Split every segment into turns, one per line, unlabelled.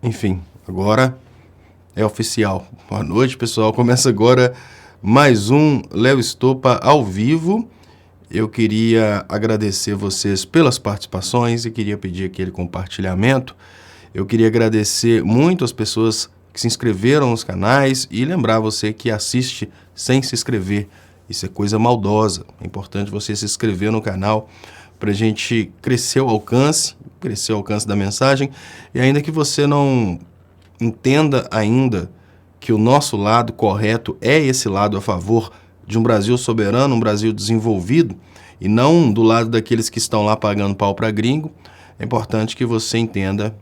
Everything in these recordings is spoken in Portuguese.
Enfim, agora é oficial. Boa noite, pessoal. Começa agora mais um Léo Estopa ao vivo. Eu queria agradecer vocês pelas participações e queria pedir aquele compartilhamento. Eu queria agradecer muito as pessoas que se inscreveram nos canais e lembrar você que assiste sem se inscrever. Isso é coisa maldosa. É importante você se inscrever no canal para a gente crescer o alcance da mensagem. E ainda que você não entenda ainda que o nosso lado correto é esse lado a favor de um Brasil soberano, um Brasil desenvolvido, e não do lado daqueles que estão lá pagando pau para gringo, é importante que você entenda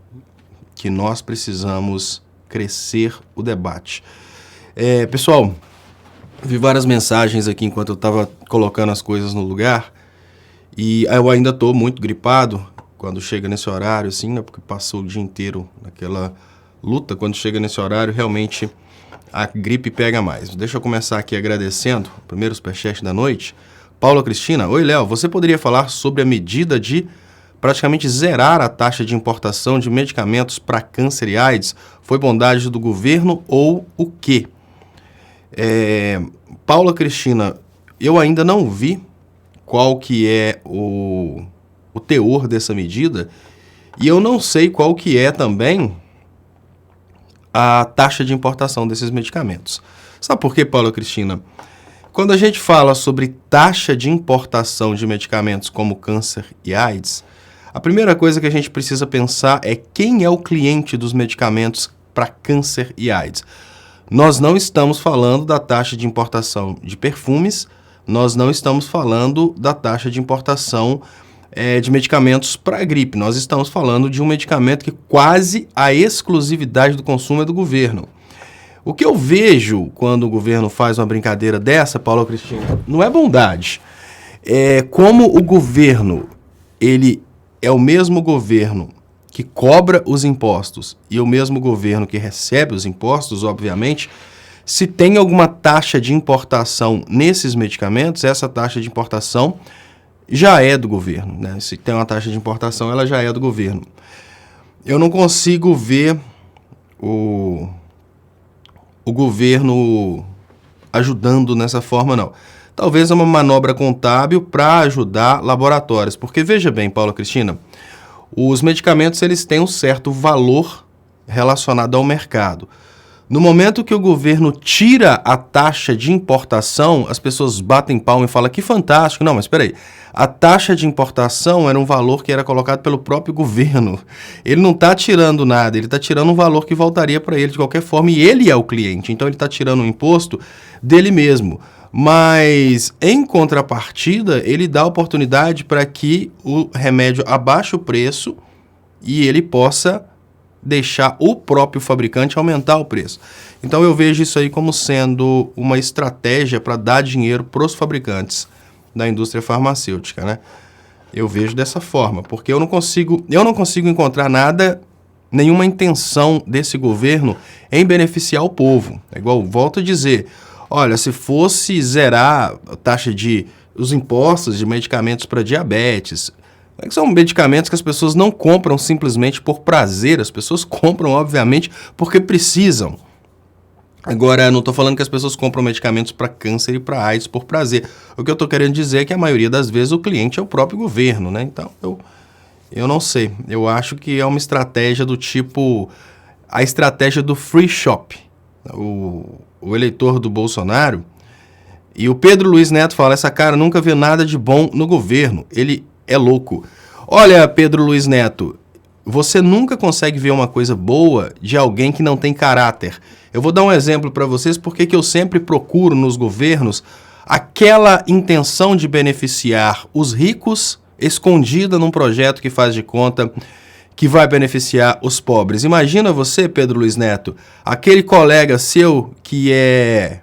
que nós precisamos crescer o debate. Pessoal, vi várias mensagens aqui enquanto eu estava colocando as coisas no lugar, e eu ainda estou muito gripado quando chega nesse horário, assim, né, porque passou o dia inteiro naquela luta. Quando chega nesse horário, realmente a gripe pega mais. Deixa eu começar aqui agradecendo o primeiro superchat da noite. Paula Cristina: oi, Léo, você poderia falar sobre a medida de praticamente zerar a taxa de importação de medicamentos para câncer e AIDS? Foi bondade do governo ou o quê? Paula Cristina, eu ainda não vi qual que é o teor dessa medida e eu não sei qual que é também a taxa de importação desses medicamentos. Sabe por quê, Paula Cristina? Quando a gente fala sobre taxa de importação de medicamentos como câncer e AIDS, a primeira coisa que a gente precisa pensar é quem é o cliente dos medicamentos para câncer e AIDS. Nós não estamos falando da taxa de importação de perfumes, nós não estamos falando da taxa de importação de medicamentos para gripe. Nós estamos falando de um medicamento que quase a exclusividade do consumo é do governo. O que eu vejo quando o governo faz uma brincadeira dessa, Paula Cristina, não é bondade. Como o governo, ele é o mesmo governo que cobra os impostos e o mesmo governo que recebe os impostos, obviamente, se tem alguma taxa de importação nesses medicamentos, essa taxa de importação já é do governo, né? Se tem uma taxa de importação, ela já é do governo. Eu não consigo ver o governo ajudando nessa forma, não. Talvez uma manobra contábil para ajudar laboratórios, porque veja bem, Paula Cristina, os medicamentos eles têm um certo valor relacionado ao mercado. No momento que o governo tira a taxa de importação, as pessoas batem palma e falam que fantástico. Não, mas espera aí. A taxa de importação era um valor que era colocado pelo próprio governo. Ele não está tirando nada, ele está tirando um valor que voltaria para ele de qualquer forma e ele é o cliente. Então ele está tirando um imposto dele mesmo. Mas, em contrapartida, ele dá oportunidade para que o remédio abaixe o preço e ele possa deixar o próprio fabricante aumentar o preço. Então eu vejo isso aí como sendo uma estratégia para dar dinheiro para os fabricantes da indústria farmacêutica, né? Eu vejo dessa forma, porque eu não consigo encontrar nenhuma intenção desse governo em beneficiar o povo. É igual, volto a dizer, olha, se fosse zerar a taxa os impostos de medicamentos para diabetes, são medicamentos que as pessoas não compram simplesmente por prazer, as pessoas compram, obviamente, porque precisam. Agora, não estou falando que as pessoas compram medicamentos para câncer e para AIDS por prazer. O que eu estou querendo dizer é que a maioria das vezes o cliente é o próprio governo, né? Então, eu não sei. Eu acho que é uma estratégia do tipo a estratégia do free shop. O eleitor do Bolsonaro. E o Pedro Luiz Neto fala, essa cara nunca vê nada de bom no governo. Ele é louco. Olha, Pedro Luiz Neto, você nunca consegue ver uma coisa boa de alguém que não tem caráter. Eu vou dar um exemplo para vocês porque que eu sempre procuro nos governos aquela intenção de beneficiar os ricos escondida num projeto que faz de conta que vai beneficiar os pobres. Imagina você, Pedro Luiz Neto, aquele colega seu que é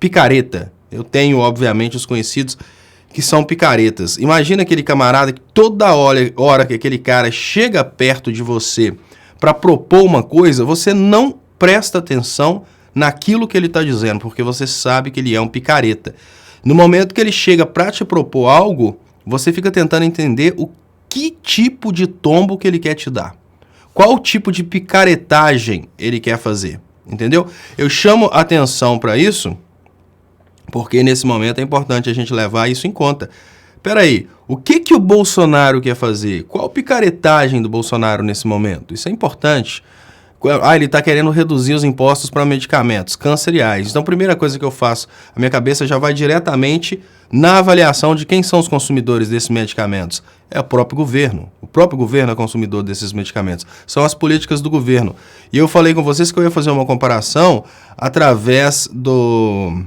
picareta. Eu tenho, obviamente, os conhecidos que são picaretas. Imagina aquele camarada que toda hora que aquele cara chega perto de você para propor uma coisa, você não presta atenção naquilo que ele está dizendo, porque você sabe que ele é um picareta. No momento que ele chega para te propor algo, você fica tentando entender o que tipo de tombo que ele quer te dar. qual tipo de picaretagem ele quer fazer, entendeu? Eu chamo atenção para isso porque nesse momento é importante a gente levar isso em conta. Peraí, o que o Bolsonaro quer fazer? Qual picaretagem do Bolsonaro nesse momento? Isso é importante. Ele está querendo reduzir os impostos para medicamentos, câncer e AIDS. Então, a primeira coisa que eu faço, a minha cabeça já vai diretamente na avaliação de quem são os consumidores desses medicamentos. É o próprio governo. O próprio governo é consumidor desses medicamentos. São as políticas do governo. E eu falei com vocês que eu ia fazer uma comparação através do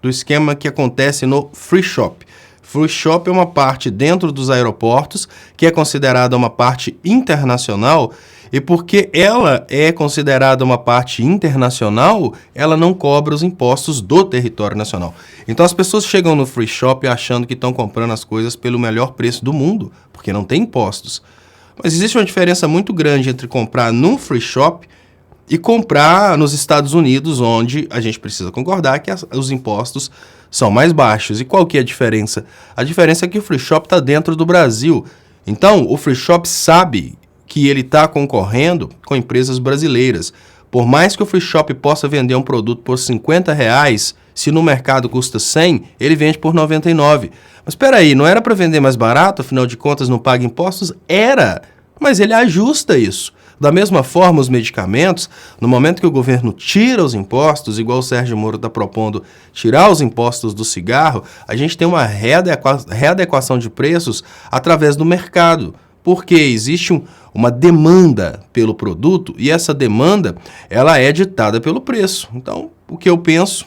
esquema que acontece no Free Shop. Free Shop é uma parte dentro dos aeroportos que é considerada uma parte internacional. E porque ela é considerada uma parte internacional, ela não cobra os impostos do território nacional. Então as pessoas chegam no Free Shop achando que estão comprando as coisas pelo melhor preço do mundo, porque não tem impostos. Mas existe uma diferença muito grande entre comprar num Free Shop e comprar nos Estados Unidos, onde a gente precisa concordar que os impostos são mais baixos. E qual que é a diferença? A diferença é que o Free Shop está dentro do Brasil. Então o Free Shop sabe que ele está concorrendo com empresas brasileiras. Por mais que o Free Shop possa vender um produto por R$50, se no mercado custa 100, ele vende por 99. Mas espera aí, não era para vender mais barato? Afinal de contas, não paga impostos? Era, mas ele ajusta isso. Da mesma forma, os medicamentos, no momento que o governo tira os impostos, igual o Sérgio Moro está propondo tirar os impostos do cigarro, a gente tem uma readequação de preços através do mercado. Porque existe uma demanda pelo produto e essa demanda ela é ditada pelo preço. Então, o que eu penso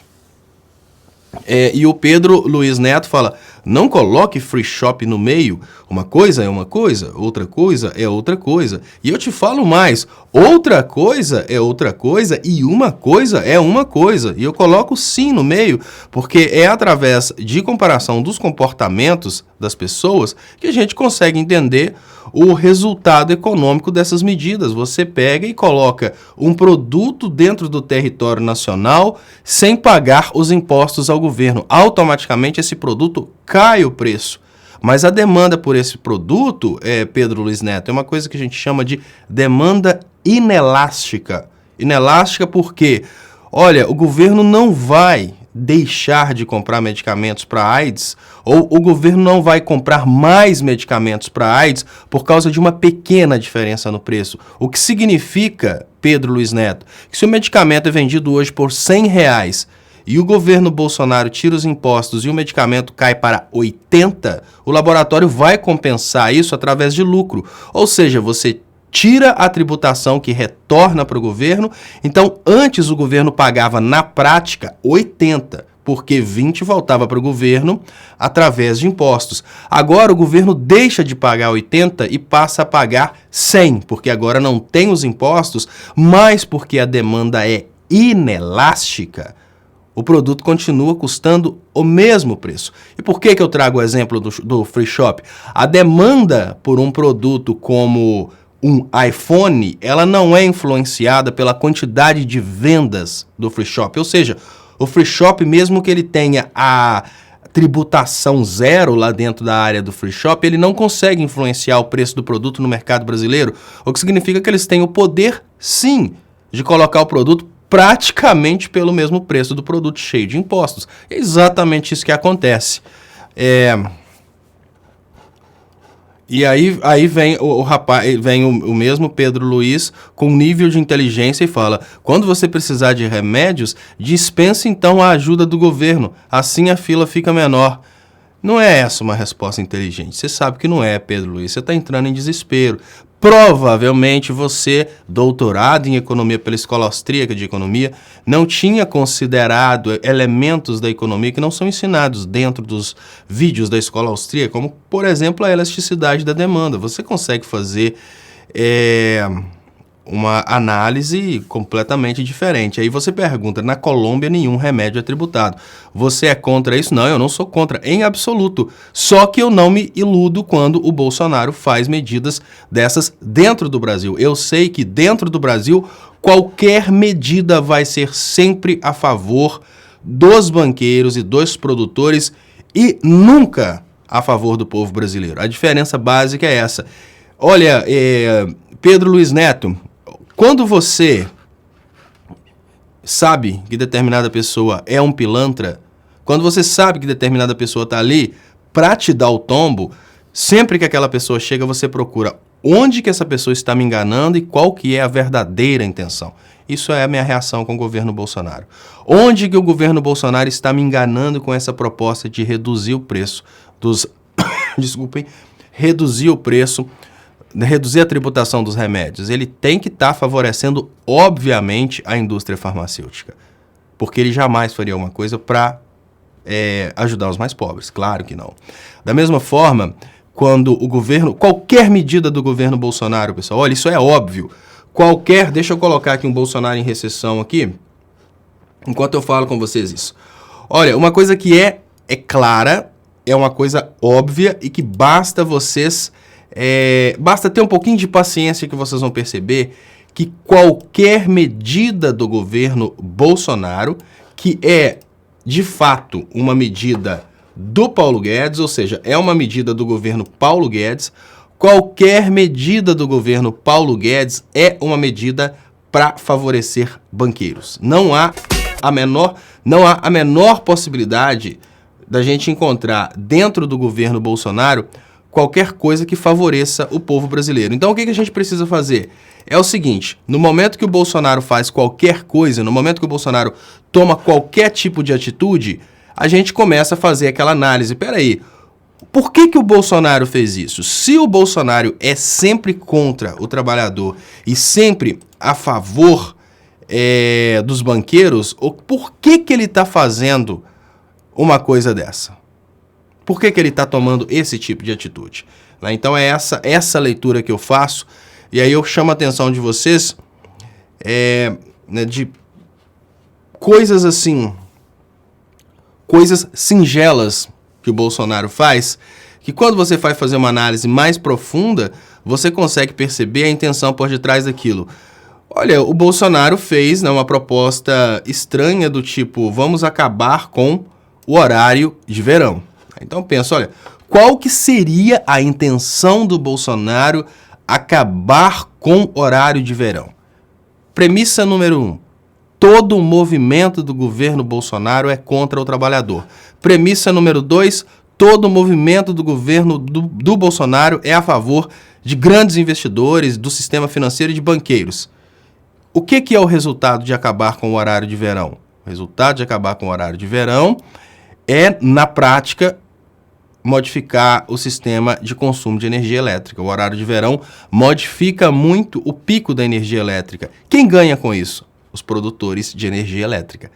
e o Pedro Luiz Neto fala, não coloque Free Shop no meio, uma coisa é uma coisa, outra coisa é outra coisa. E eu te falo mais, outra coisa é outra coisa e uma coisa é uma coisa. E eu coloco sim no meio, porque é através de comparação dos comportamentos das pessoas que a gente consegue entender o resultado econômico dessas medidas. Você pega e coloca um produto dentro do território nacional sem pagar os impostos ao governo. Automaticamente esse produto cai o preço. Mas a demanda por esse produto, Pedro Luiz Neto, é uma coisa que a gente chama de demanda inelástica. Inelástica porque, olha, o governo não vai deixar de comprar medicamentos para AIDS, ou o governo não vai comprar mais medicamentos para AIDS por causa de uma pequena diferença no preço. O que significa, Pedro Luiz Neto, que se o medicamento é vendido hoje por R$100 e o governo Bolsonaro tira os impostos e o medicamento cai para 80, o laboratório vai compensar isso através de lucro. Ou seja, você tira a tributação que retorna para o governo. Então, antes o governo pagava na prática 80, porque 20 voltava para o governo através de impostos. Agora o governo deixa de pagar 80 e passa a pagar 100, porque agora não tem os impostos, mas porque a demanda é inelástica, o produto continua custando o mesmo preço. E por que eu trago o exemplo do Free Shop? A demanda por um produto como um iPhone, ela não é influenciada pela quantidade de vendas do Free Shop. Ou seja, o Free Shop, mesmo que ele tenha a tributação zero lá dentro da área do Free Shop, ele não consegue influenciar o preço do produto no mercado brasileiro, o que significa que eles têm o poder, sim, de colocar o produto praticamente pelo mesmo preço do produto cheio de impostos. É exatamente isso que acontece. E aí vem o rapaz, vem o mesmo Pedro Luiz com nível de inteligência e fala, quando você precisar de remédios, dispense então a ajuda do governo, assim a fila fica menor. Não é essa uma resposta inteligente. Você sabe que não é, Pedro Luiz. Você está entrando em desespero. Provavelmente você, doutorado em economia pela Escola Austríaca de Economia, não tinha considerado elementos da economia que não são ensinados dentro dos vídeos da Escola Austríaca, como, por exemplo, a elasticidade da demanda. Você consegue fazer uma análise completamente diferente. Aí você pergunta, na Colômbia nenhum remédio é tributado. Você é contra isso? Não, eu não sou contra, em absoluto. Só que eu não me iludo quando o Bolsonaro faz medidas dessas dentro do Brasil. Eu sei que dentro do Brasil, qualquer medida vai ser sempre a favor dos banqueiros e dos produtores e nunca a favor do povo brasileiro. A diferença básica é essa. Olha, Pedro Luiz Neto, quando você sabe que determinada pessoa é um pilantra, quando você sabe que determinada pessoa está ali para te dar o tombo, sempre que aquela pessoa chega, você procura onde que essa pessoa está me enganando e qual que é a verdadeira intenção. Isso é a minha reação com o governo Bolsonaro. Onde que o governo Bolsonaro está me enganando com essa proposta de reduzir o preço dos... Desculpem. Reduzir o preço, reduzir a tributação dos remédios. Ele tem que estar favorecendo, obviamente, a indústria farmacêutica. Porque ele jamais faria uma coisa para ajudar os mais pobres. Claro que não. Da mesma forma, quando o governo... Qualquer medida do governo Bolsonaro, pessoal, olha, isso é óbvio. Deixa eu colocar aqui um Bolsonaro em recessão aqui, enquanto eu falo com vocês isso. Olha, uma coisa que é clara, é uma coisa óbvia e que basta vocês... basta ter um pouquinho de paciência que vocês vão perceber que qualquer medida do governo Bolsonaro, que é, de fato, uma medida do Paulo Guedes, ou seja, é uma medida do governo Paulo Guedes, qualquer medida do governo Paulo Guedes é uma medida para favorecer banqueiros. Não há a menor possibilidade da gente encontrar dentro do governo Bolsonaro qualquer coisa que favoreça o povo brasileiro. Então, o que a gente precisa fazer? É o seguinte, no momento que o Bolsonaro faz qualquer coisa, no momento que o Bolsonaro toma qualquer tipo de atitude, a gente começa a fazer aquela análise. Peraí, por que o Bolsonaro fez isso? Se o Bolsonaro é sempre contra o trabalhador e sempre a favor dos banqueiros, por que ele está fazendo uma coisa dessa? Por que ele está tomando esse tipo de atitude? Então é essa leitura que eu faço, e aí eu chamo a atenção de vocês de coisas assim, coisas singelas que o Bolsonaro faz, que quando você vai fazer uma análise mais profunda, você consegue perceber a intenção por detrás daquilo. Olha, o Bolsonaro fez uma proposta estranha do tipo, vamos acabar com o horário de verão. Então pensa, olha, qual que seria a intenção do Bolsonaro acabar com o horário de verão? Premissa número 1. Todo o movimento do governo Bolsonaro é contra o trabalhador. Premissa número 2. Todo o movimento do governo do Bolsonaro é a favor de grandes investidores, do sistema financeiro e de banqueiros. O que é o resultado de acabar com o horário de verão? O resultado de acabar com o horário de verão é, na prática, modificar o sistema de consumo de energia elétrica. O horário de verão modifica muito o pico da energia elétrica. Quem ganha com isso? Os produtores de energia elétrica.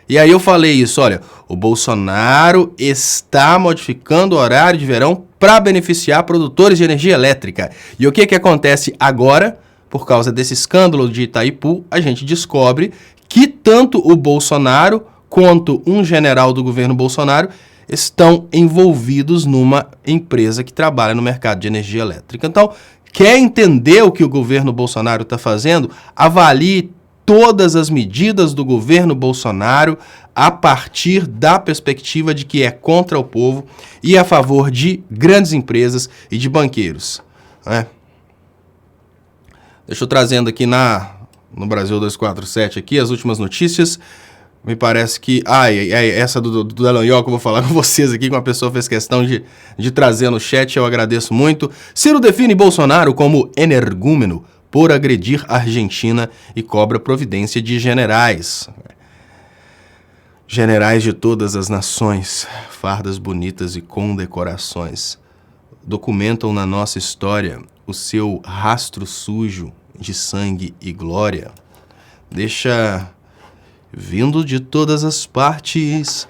E aí eu falei isso, olha, o Bolsonaro está modificando o horário de verão para beneficiar produtores de energia elétrica. E o que acontece agora? Por causa desse escândalo de Itaipu, a gente descobre que tanto o Bolsonaro quanto um general do governo Bolsonaro estão envolvidos numa empresa que trabalha no mercado de energia elétrica. Então, quer entender o que o governo Bolsonaro está fazendo? Avalie todas as medidas do governo Bolsonaro a partir da perspectiva de que é contra o povo e a favor de grandes empresas e de banqueiros. Deixa eu trazendo aqui no Brasil 247 aqui as últimas notícias. Me parece que... essa do Dallagnol que eu vou falar com vocês aqui, que uma pessoa fez questão de trazer no chat, eu agradeço muito. Ciro define Bolsonaro como energúmeno por agredir a Argentina e cobra providência de generais. Generais de todas as nações, fardas bonitas e condecorações, documentam na nossa história o seu rastro sujo de sangue e glória. Deixa... vindo de todas as partes,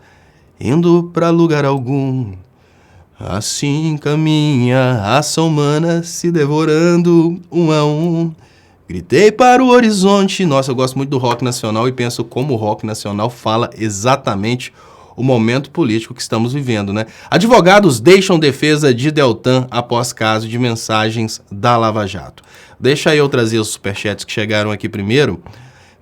indo para lugar algum, assim caminha a raça humana se devorando um a um. Gritei para o horizonte. Nossa, eu gosto muito do rock nacional e penso como o rock nacional fala exatamente o momento político que estamos vivendo, né? Advogados deixam defesa de Deltan após caso de mensagens da Lava Jato. Deixa eu trazer os superchats que chegaram aqui primeiro.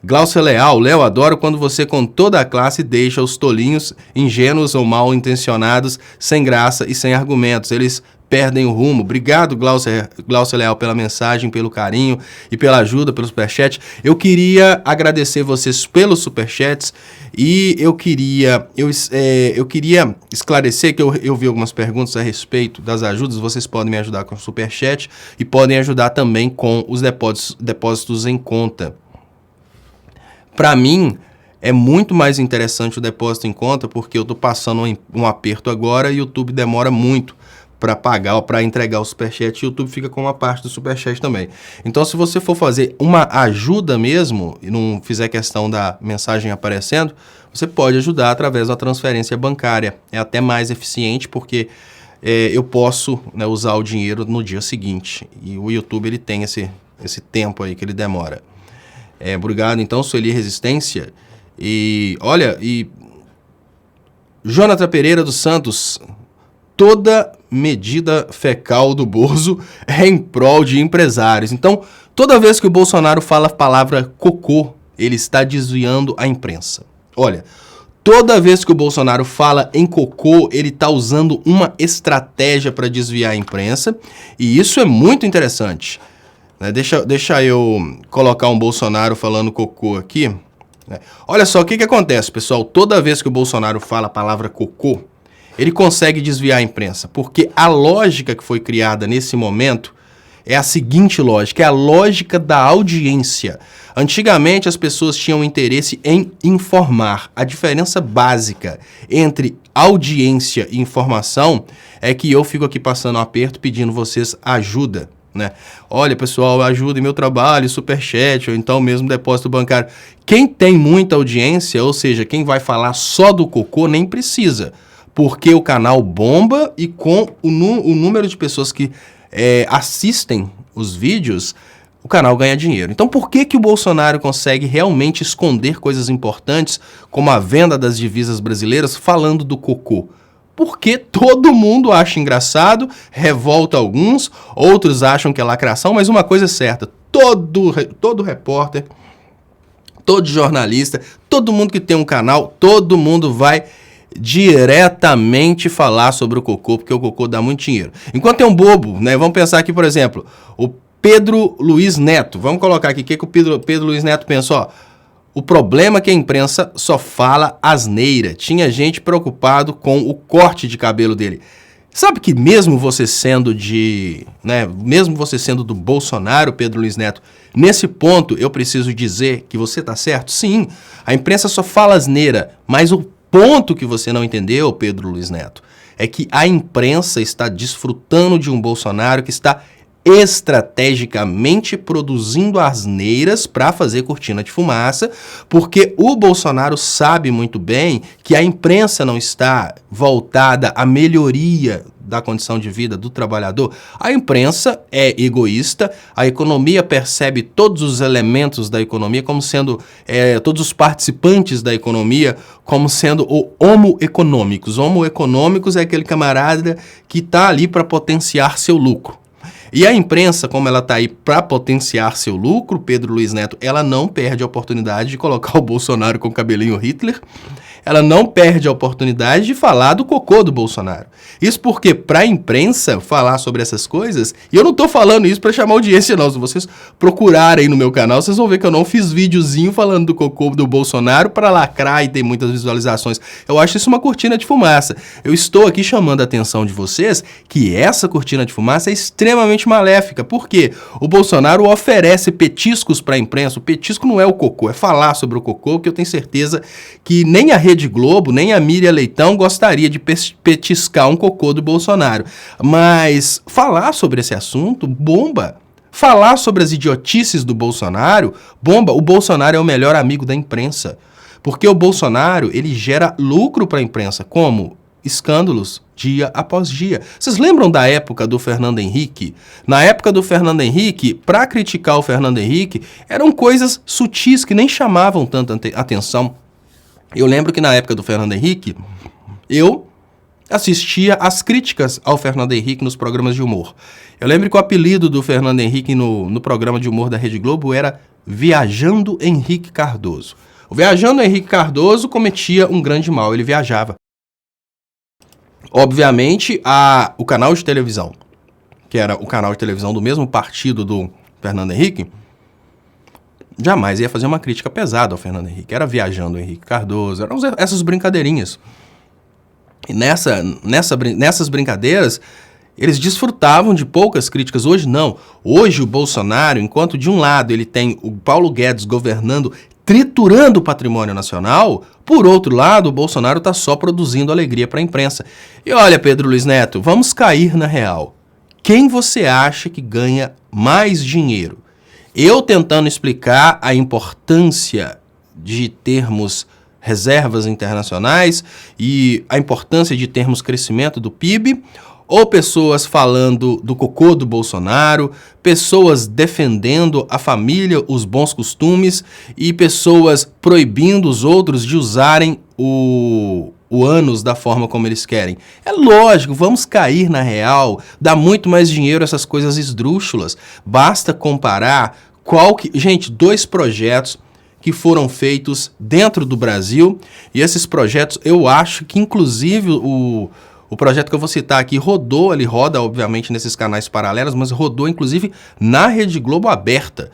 Glaucia Leal, Léo, adoro quando você com toda a classe deixa os tolinhos, ingênuos ou mal intencionados, sem graça e sem argumentos. Eles perdem o rumo. Obrigado, Glaucia Leal, pela mensagem, pelo carinho e pela ajuda, pelo superchat. Eu queria agradecer vocês pelos superchats e eu queria esclarecer que eu vi algumas perguntas a respeito das ajudas. Vocês podem me ajudar com o superchat e podem ajudar também com os depósitos em conta. Para mim, é muito mais interessante o depósito em conta porque eu estou passando um aperto agora e o YouTube demora muito para pagar ou para entregar o superchat, o YouTube fica com uma parte do superchat também. Então, se você for fazer uma ajuda mesmo e não fizer questão da mensagem aparecendo, você pode ajudar através da transferência bancária. É até mais eficiente porque eu posso, né, usar o dinheiro no dia seguinte. E o YouTube ele tem esse tempo aí que ele demora. Obrigado, então, Sueli Resistência. E olha, Jonathan Pereira dos Santos, toda medida fecal do Bozo é em prol de empresários. Então, toda vez que o Bolsonaro fala a palavra cocô, ele está desviando a imprensa. Olha, toda vez que o Bolsonaro fala em cocô, ele está usando uma estratégia para desviar a imprensa, e isso é muito interessante. Deixa eu colocar um Bolsonaro falando cocô aqui. Olha só o que acontece, pessoal. Toda vez que o Bolsonaro fala a palavra cocô, ele consegue desviar a imprensa, porque a lógica que foi criada nesse momento é a seguinte lógica, é a lógica da audiência. Antigamente as pessoas tinham interesse em informar. A diferença básica entre audiência e informação é que eu fico aqui passando um aperto pedindo vocês ajuda, né? Olha, pessoal, ajuda em meu trabalho, superchat, ou então mesmo depósito bancário. Quem tem muita audiência, ou seja, quem vai falar só do cocô, nem precisa. Porque o canal bomba e com o número de pessoas que assistem os vídeos, o canal ganha dinheiro. Então por que o Bolsonaro consegue realmente esconder coisas importantes, como a venda das divisas brasileiras, falando do cocô? Porque todo mundo acha engraçado, revolta alguns, outros acham que é lacração, mas uma coisa é certa, todo repórter, todo jornalista, todo mundo que tem um canal, todo mundo vai diretamente falar sobre o cocô, porque o cocô dá muito dinheiro. Enquanto tem um bobo, né? Vamos pensar aqui, por exemplo, o Pedro Luiz Neto. Vamos colocar aqui o que o Pedro Luiz Neto pensou. Ó, o problema é que a imprensa só fala asneira. Tinha gente preocupado com o corte de cabelo dele. Sabe que mesmo você sendo mesmo você sendo do Bolsonaro, Pedro Luiz Neto, nesse ponto eu preciso dizer que você tá certo? Sim, a imprensa só fala asneira, mas o ponto que você não entendeu, Pedro Luiz Neto, é que a imprensa está desfrutando de um Bolsonaro que está estrategicamente produzindo asneiras para fazer cortina de fumaça, porque o Bolsonaro sabe muito bem que a imprensa não está voltada à melhoria da condição de vida do trabalhador. A imprensa é egoísta, a economia percebe todos os elementos da economia como sendo, todos os participantes da economia como sendo o homo econômicos. Homo econômicos é aquele camarada que está ali para potenciar seu lucro. E a imprensa, como ela está aí para potenciar seu lucro, Pedro Luiz Neto, ela não perde a oportunidade de colocar o Bolsonaro com o cabelinho Hitler, ela não perde a oportunidade de falar do cocô do Bolsonaro. Isso porque, para a imprensa falar sobre essas coisas, e eu não estou falando isso para chamar audiência não, se vocês procurarem aí no meu canal, vocês vão ver que eu não fiz videozinho falando do cocô do Bolsonaro para lacrar e ter muitas visualizações. Eu acho isso uma cortina de fumaça. Eu estou aqui chamando a atenção de vocês que essa cortina de fumaça é extremamente maléfica. Por quê? O Bolsonaro oferece petiscos para a imprensa. O petisco não é o cocô, é falar sobre o cocô, que eu tenho certeza que nem a Rede Globo, nem a Miriam Leitão gostaria de petiscar um cocô do Bolsonaro. Mas falar sobre esse assunto bomba. Falar sobre as idiotices do Bolsonaro bomba. O Bolsonaro é o melhor amigo da imprensa. Porque o Bolsonaro, ele gera lucro para a imprensa. Como? Escândalos dia após dia. Vocês lembram da época do Fernando Henrique? Na época do Fernando Henrique, para criticar o Fernando Henrique, eram coisas sutis que nem chamavam tanta atenção. Eu lembro que na época do Fernando Henrique, eu assistia às críticas ao Fernando Henrique nos programas de humor. Eu lembro que o apelido do Fernando Henrique no programa de humor da Rede Globo era Viajando Henrique Cardoso. O Viajando Henrique Cardoso cometia um grande mal, ele viajava. Obviamente, o canal de televisão que era o canal de televisão do mesmo partido do Fernando Henrique, jamais ia fazer uma crítica pesada ao Fernando Henrique. Era Viajando o Henrique Cardoso, eram essas brincadeirinhas. E nessas brincadeiras, eles desfrutavam de poucas críticas. Hoje não. Hoje o Bolsonaro, enquanto de um lado ele tem o Paulo Guedes governando, triturando o patrimônio nacional, por outro lado o Bolsonaro está só produzindo alegria para a imprensa. E olha, Pedro Luiz Neto, vamos cair na real. Quem você acha que ganha mais dinheiro? Eu tentando explicar a importância de termos reservas internacionais e a importância de termos crescimento do PIB, ou pessoas falando do cocô do Bolsonaro, pessoas defendendo a família, os bons costumes e pessoas proibindo os outros de usarem o ânus da forma como eles querem. É lógico, vamos cair na real, dá muito mais dinheiro essas coisas esdrúxulas. Basta comparar gente, 2 projetos que foram feitos dentro do Brasil, e esses projetos, eu acho que inclusive o projeto que eu vou citar aqui ele roda obviamente nesses canais paralelos, mas rodou inclusive na Rede Globo aberta.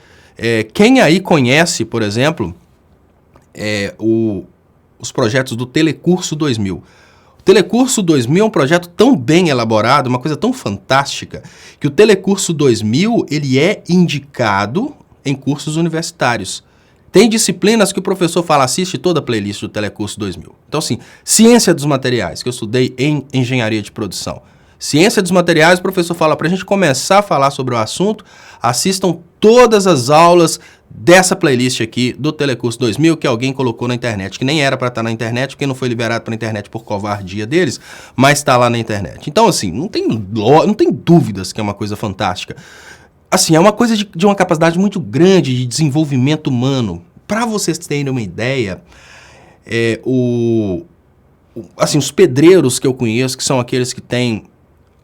Quem aí conhece, por exemplo, os projetos do Telecurso 2000? O Telecurso 2000 é um projeto tão bem elaborado, uma coisa tão fantástica, que o Telecurso 2000 ele é indicado em cursos universitários. Tem disciplinas que o professor fala, assiste toda a playlist do Telecurso 2000. Então, assim, ciência dos materiais, que eu estudei em engenharia de produção. Ciência dos materiais, o professor fala, para a gente começar a falar sobre o assunto, assistam todas as aulas dessa playlist aqui do Telecurso 2000 que alguém colocou na internet, que nem era para estar na internet, porque não foi liberado para a internet por covardia deles, mas está lá na internet. Então, assim, não tem dúvidas que é uma coisa fantástica. Assim, é uma coisa de uma capacidade muito grande de desenvolvimento humano. Para vocês terem uma ideia, os pedreiros que eu conheço, que são aqueles que têm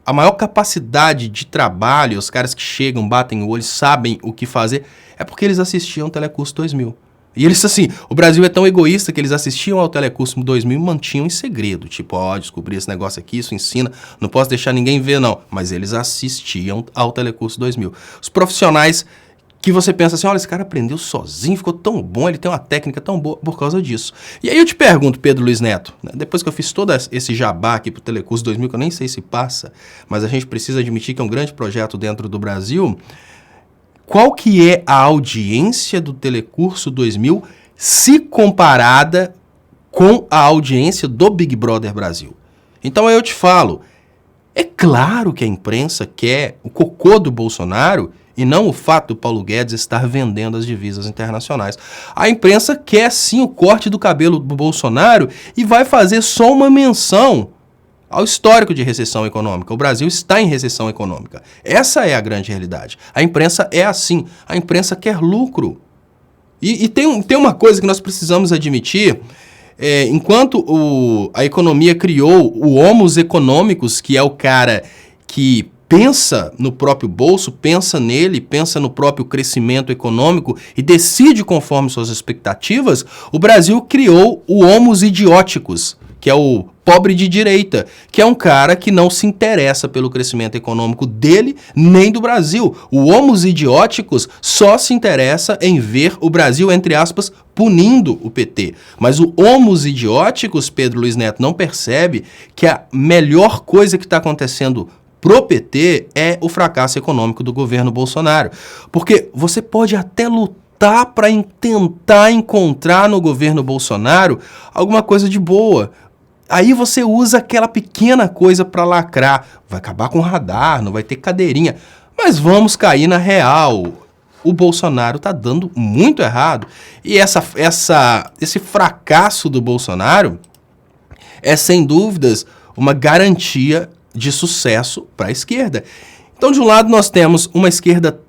a maior capacidade de trabalho, os caras que chegam, batem o olho, sabem o que fazer, é porque eles assistiam ao Telecurso 2000. E eles, assim, o Brasil é tão egoísta que eles assistiam ao Telecurso 2000 e mantinham em segredo. Tipo, descobri esse negócio aqui, isso ensina, não posso deixar ninguém ver, não. Mas eles assistiam ao Telecurso 2000. Os profissionais que você pensa assim, olha, esse cara aprendeu sozinho, ficou tão bom, ele tem uma técnica tão boa por causa disso. E aí eu te pergunto, Pedro Luiz Neto, depois que eu fiz todo esse jabá aqui pro Telecurso 2000, que eu nem sei se passa, mas a gente precisa admitir que é um grande projeto dentro do Brasil. Qual que é a audiência do Telecurso 2000 se comparada com a audiência do Big Brother Brasil? Então eu te falo, é claro que a imprensa quer o cocô do Bolsonaro e não o fato do Paulo Guedes estar vendendo as divisas internacionais. A imprensa quer sim o corte do cabelo do Bolsonaro e vai fazer só uma menção ao histórico de recessão econômica. O Brasil está em recessão econômica. Essa é a grande realidade. A imprensa é assim. A imprensa quer lucro. E tem uma coisa que nós precisamos admitir. Enquanto a economia criou o Homo econômicos, que é o cara que pensa no próprio bolso, pensa nele, pensa no próprio crescimento econômico e decide conforme suas expectativas, o Brasil criou o Homo idióticos, que é o pobre de direita, que é um cara que não se interessa pelo crescimento econômico dele nem do Brasil. O Homo idióticos só se interessa em ver o Brasil, entre aspas, punindo o PT. Mas o Homo idióticos, Pedro Luiz Neto, não percebe que a melhor coisa que está acontecendo pro PT é o fracasso econômico do governo Bolsonaro. Porque você pode até lutar para tentar encontrar no governo Bolsonaro alguma coisa de boa. Aí você usa aquela pequena coisa para lacrar. Vai acabar com o radar, não vai ter cadeirinha. Mas vamos cair na real. O Bolsonaro está dando muito errado. E esse fracasso do Bolsonaro é, sem dúvidas, uma garantia de sucesso para a esquerda. Então, de um lado, nós temos uma esquerda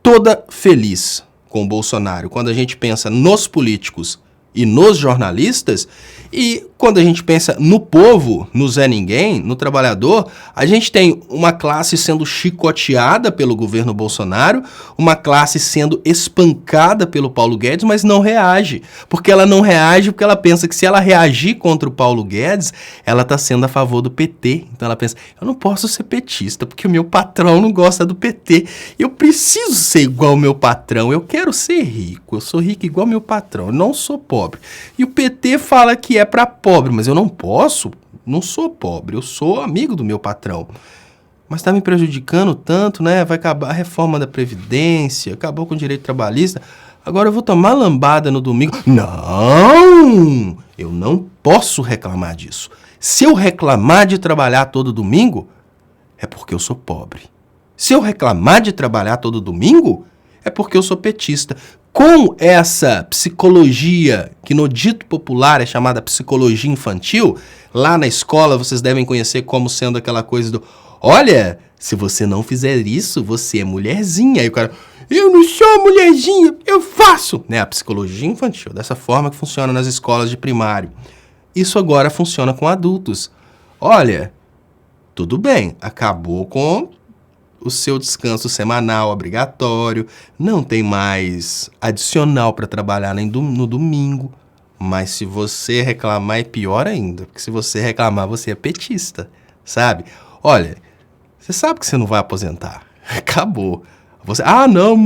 toda feliz com o Bolsonaro, quando a gente pensa nos políticos e nos jornalistas, e quando a gente pensa no povo, no Zé Ninguém, no trabalhador, a gente tem uma classe sendo chicoteada pelo governo Bolsonaro, uma classe sendo espancada pelo Paulo Guedes, mas não reage. Porque ela não reage porque ela pensa que se ela reagir contra o Paulo Guedes, ela está sendo a favor do PT. Então ela pensa, eu não posso ser petista porque o meu patrão não gosta do PT. Eu preciso ser igual ao meu patrão, eu quero ser rico, eu sou rico igual ao meu patrão, eu não sou pobre. E o PT fala que é para pobre, mas eu não posso, não sou pobre, eu sou amigo do meu patrão. Mas está me prejudicando tanto, né? Vai acabar a reforma da Previdência, acabou com o direito trabalhista, agora eu vou tomar lambada no domingo. Não! Eu não posso reclamar disso. Se eu reclamar de trabalhar todo domingo, é porque eu sou pobre. Se eu reclamar de trabalhar todo domingo, é porque eu sou petista. Com essa psicologia, que no dito popular é chamada psicologia infantil, lá na escola vocês devem conhecer como sendo aquela coisa do olha, se você não fizer isso, você é mulherzinha. Aí o cara, eu não sou mulherzinha, eu faço. Né? A psicologia infantil, dessa forma que funciona nas escolas de primário. Isso agora funciona com adultos. Olha, tudo bem, acabou com o seu descanso semanal obrigatório, não tem mais adicional para trabalhar no domingo, mas se você reclamar é pior ainda, porque se você reclamar você é petista, sabe? Olha, você sabe que você não vai aposentar, acabou. Você, não,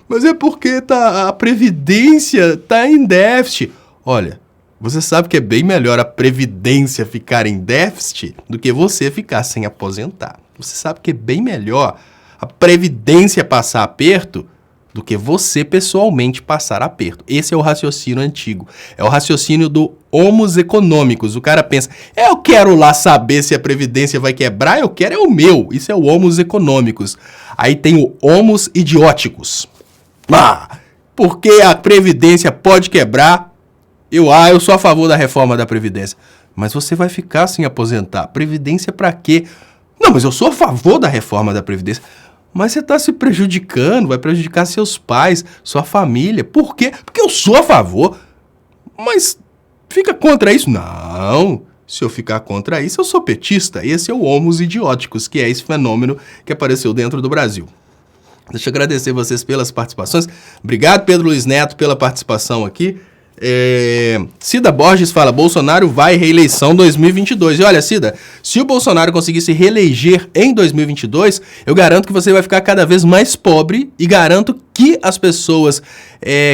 mas é porque a Previdência tá em déficit. Olha, você sabe que é bem melhor a Previdência ficar em déficit do que você ficar sem aposentar. Você sabe que é bem melhor a Previdência passar aperto do que você pessoalmente passar aperto. Esse é o raciocínio antigo. É o raciocínio do homus econômicos. O cara pensa, eu quero lá saber se a Previdência vai quebrar, eu quero é o meu. Isso é o homus econômicos. Aí tem o homus idióticos. Porque a Previdência pode quebrar, eu sou a favor da reforma da Previdência. Mas você vai ficar sem aposentar. Previdência pra quê? Não, mas eu sou a favor da reforma da Previdência. Mas você está se prejudicando, vai prejudicar seus pais, sua família. Por quê? Porque eu sou a favor. Mas fica contra isso? Não. Se eu ficar contra isso, eu sou petista. Esse é o homus idióticos, que é esse fenômeno que apareceu dentro do Brasil. Deixa eu agradecer vocês pelas participações. Obrigado, Pedro Luiz Neto, pela participação aqui. Cida Borges fala, Bolsonaro vai reeleição 2022. E olha, Cida, se o Bolsonaro conseguir se reeleger em 2022, eu garanto que você vai ficar cada vez mais pobre e garanto que as pessoas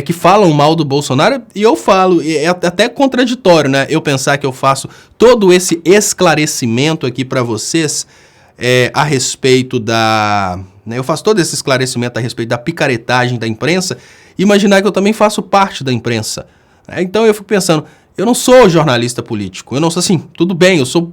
que falam mal do Bolsonaro, e eu falo, é até contraditório, né? Eu pensar que eu faço todo esse esclarecimento aqui para vocês a respeito eu faço todo esse esclarecimento a respeito da picaretagem da imprensa, e imaginar que eu também faço parte da imprensa. Então eu fico pensando, eu não sou jornalista político, eu não sou assim, tudo bem, eu sou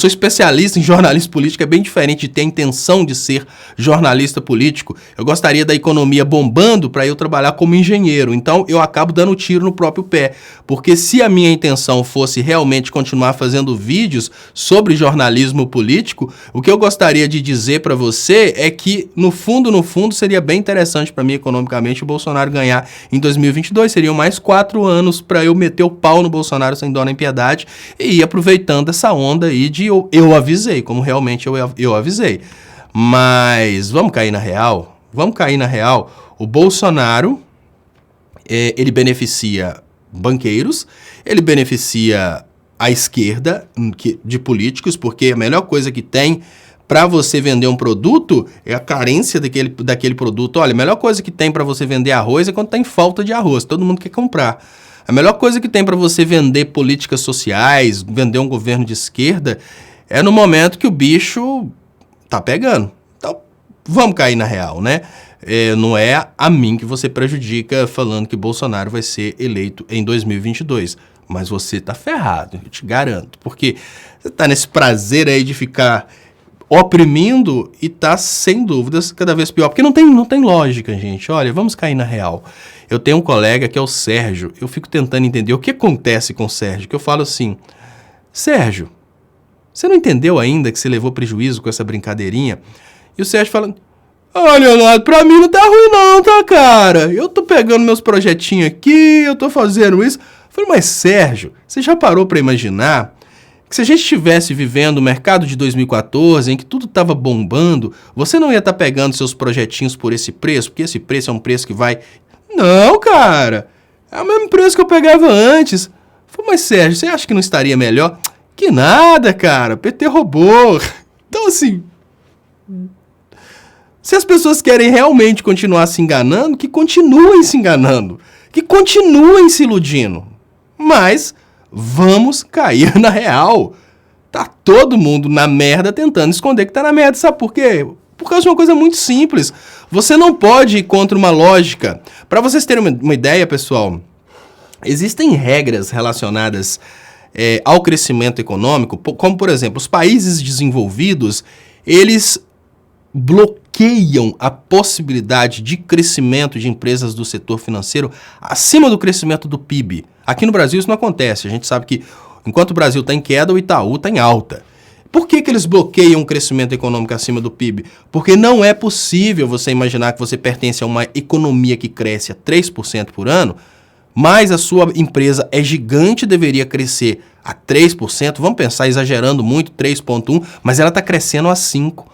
especialista em jornalismo político, é bem diferente de ter a intenção de ser jornalista político. Eu gostaria da economia bombando para eu trabalhar como engenheiro, então eu acabo dando tiro no próprio pé, porque se a minha intenção fosse realmente continuar fazendo vídeos sobre jornalismo político, o que eu gostaria de dizer para você é que, no fundo, seria bem interessante para mim economicamente o Bolsonaro ganhar em 2022, seriam mais 4 anos para eu meter o pau no Bolsonaro sem dó nem piedade e ir aproveitando essa onda aí de eu avisei, como realmente eu avisei. Mas vamos cair na real? Vamos cair na real. O Bolsonaro, ele beneficia banqueiros, ele beneficia a esquerda de políticos, porque a melhor coisa que tem para você vender um produto é a carência daquele produto. Olha, a melhor coisa que tem para você vender arroz é quando está em falta de arroz, todo mundo quer comprar. A melhor coisa que tem para você vender políticas sociais, vender um governo de esquerda, é no momento que o bicho tá pegando. Então, vamos cair na real, né? Não é a mim que você prejudica falando que Bolsonaro vai ser eleito em 2022. Mas você tá ferrado, eu te garanto. Porque você tá nesse prazer aí de ficar oprimindo e tá, sem dúvidas, cada vez pior. Porque não tem lógica, gente. Olha, vamos cair na real. Eu tenho um colega que é o Sérgio. Eu fico tentando entender o que acontece com o Sérgio. Que eu falo assim, Sérgio, você não entendeu ainda que você levou prejuízo com essa brincadeirinha? E o Sérgio fala, Leonardo, pra mim não tá ruim não, tá, cara? Eu tô pegando meus projetinhos aqui, eu tô fazendo isso. falei, mas Sérgio, você já parou para imaginar que se a gente estivesse vivendo o mercado de 2014, em que tudo estava bombando, você não ia estar pegando seus projetinhos por esse preço? Porque esse preço é um preço que vai... Não, cara, é o mesmo preço que eu pegava antes. Eu falei, mas Sérgio, você acha que não estaria melhor? Que nada, cara, o PT roubou. Então, assim, se as pessoas querem realmente continuar se enganando, que continuem se enganando, que continuem se iludindo. Mas vamos cair na real. Tá todo mundo na merda tentando esconder que tá na merda. Sabe por quê? Por causa de uma coisa muito simples. Você não pode ir contra uma lógica. Para vocês terem uma ideia, pessoal, existem regras relacionadas ao crescimento econômico, como, por exemplo, os países desenvolvidos, eles bloqueiam a possibilidade de crescimento de empresas do setor financeiro acima do crescimento do PIB. Aqui no Brasil isso não acontece. A gente sabe que enquanto o Brasil está em queda, o Itaú está em alta. Por que eles bloqueiam o crescimento econômico acima do PIB? Porque não é possível você imaginar que você pertence a uma economia que cresce a 3% por ano, mas a sua empresa é gigante, deveria crescer a 3%, vamos pensar exagerando muito, 3,1%, mas ela está crescendo a 5%.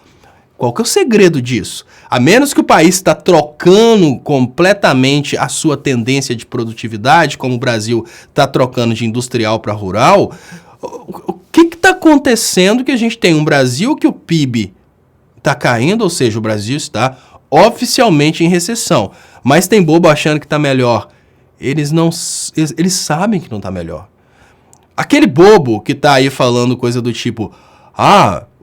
Qual que é o segredo disso? A menos que o país está trocando completamente a sua tendência de produtividade, como o Brasil está trocando de industrial para rural, o que está acontecendo que a gente tem um Brasil que o PIB está caindo, ou seja, o Brasil está oficialmente em recessão, mas tem bobo achando que está melhor. Eles sabem que não está melhor. Aquele bobo que está aí falando coisa do tipo,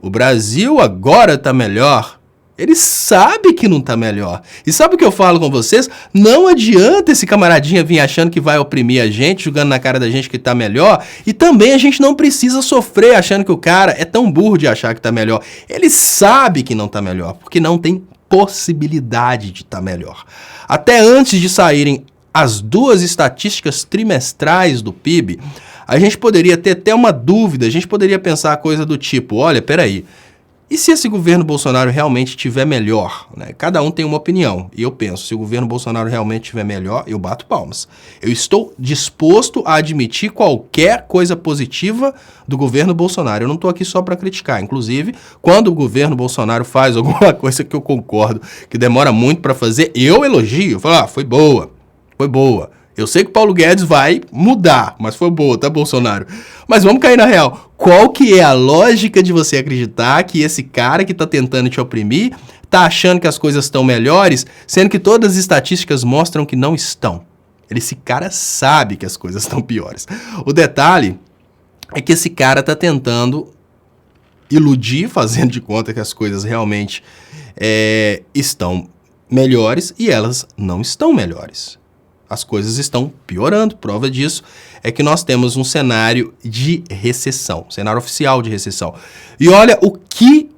o Brasil agora está melhor. Ele sabe que não está melhor. E sabe o que eu falo com vocês? Não adianta esse camaradinha vir achando que vai oprimir a gente, jogando na cara da gente que está melhor. E também a gente não precisa sofrer achando que o cara é tão burro de achar que está melhor. Ele sabe que não está melhor, porque não tem possibilidade de estar melhor. Até antes de saírem as duas estatísticas trimestrais do PIB, a gente poderia ter até uma dúvida, a gente poderia pensar a coisa do tipo, olha, peraí, e se esse governo Bolsonaro realmente estiver melhor? Né? Cada um tem uma opinião, e eu penso, se o governo Bolsonaro realmente estiver melhor, eu bato palmas. Eu estou disposto a admitir qualquer coisa positiva do governo Bolsonaro. Eu não estou aqui só para criticar. Inclusive, quando o governo Bolsonaro faz alguma coisa que eu concordo, que demora muito para fazer, eu elogio, eu falo, foi boa, foi boa. Eu sei que o Paulo Guedes vai mudar, mas foi boa, tá, Bolsonaro? Mas vamos cair na real. Qual que é a lógica de você acreditar que esse cara que tá tentando te oprimir tá achando que as coisas estão melhores, sendo que todas as estatísticas mostram que não estão? Esse cara sabe que as coisas estão piores. O detalhe é que esse cara tá tentando iludir, fazendo de conta que as coisas realmente estão melhores e elas não estão melhores. As coisas estão piorando. Prova disso é que nós temos um cenário de recessão, cenário oficial de recessão. E olha o que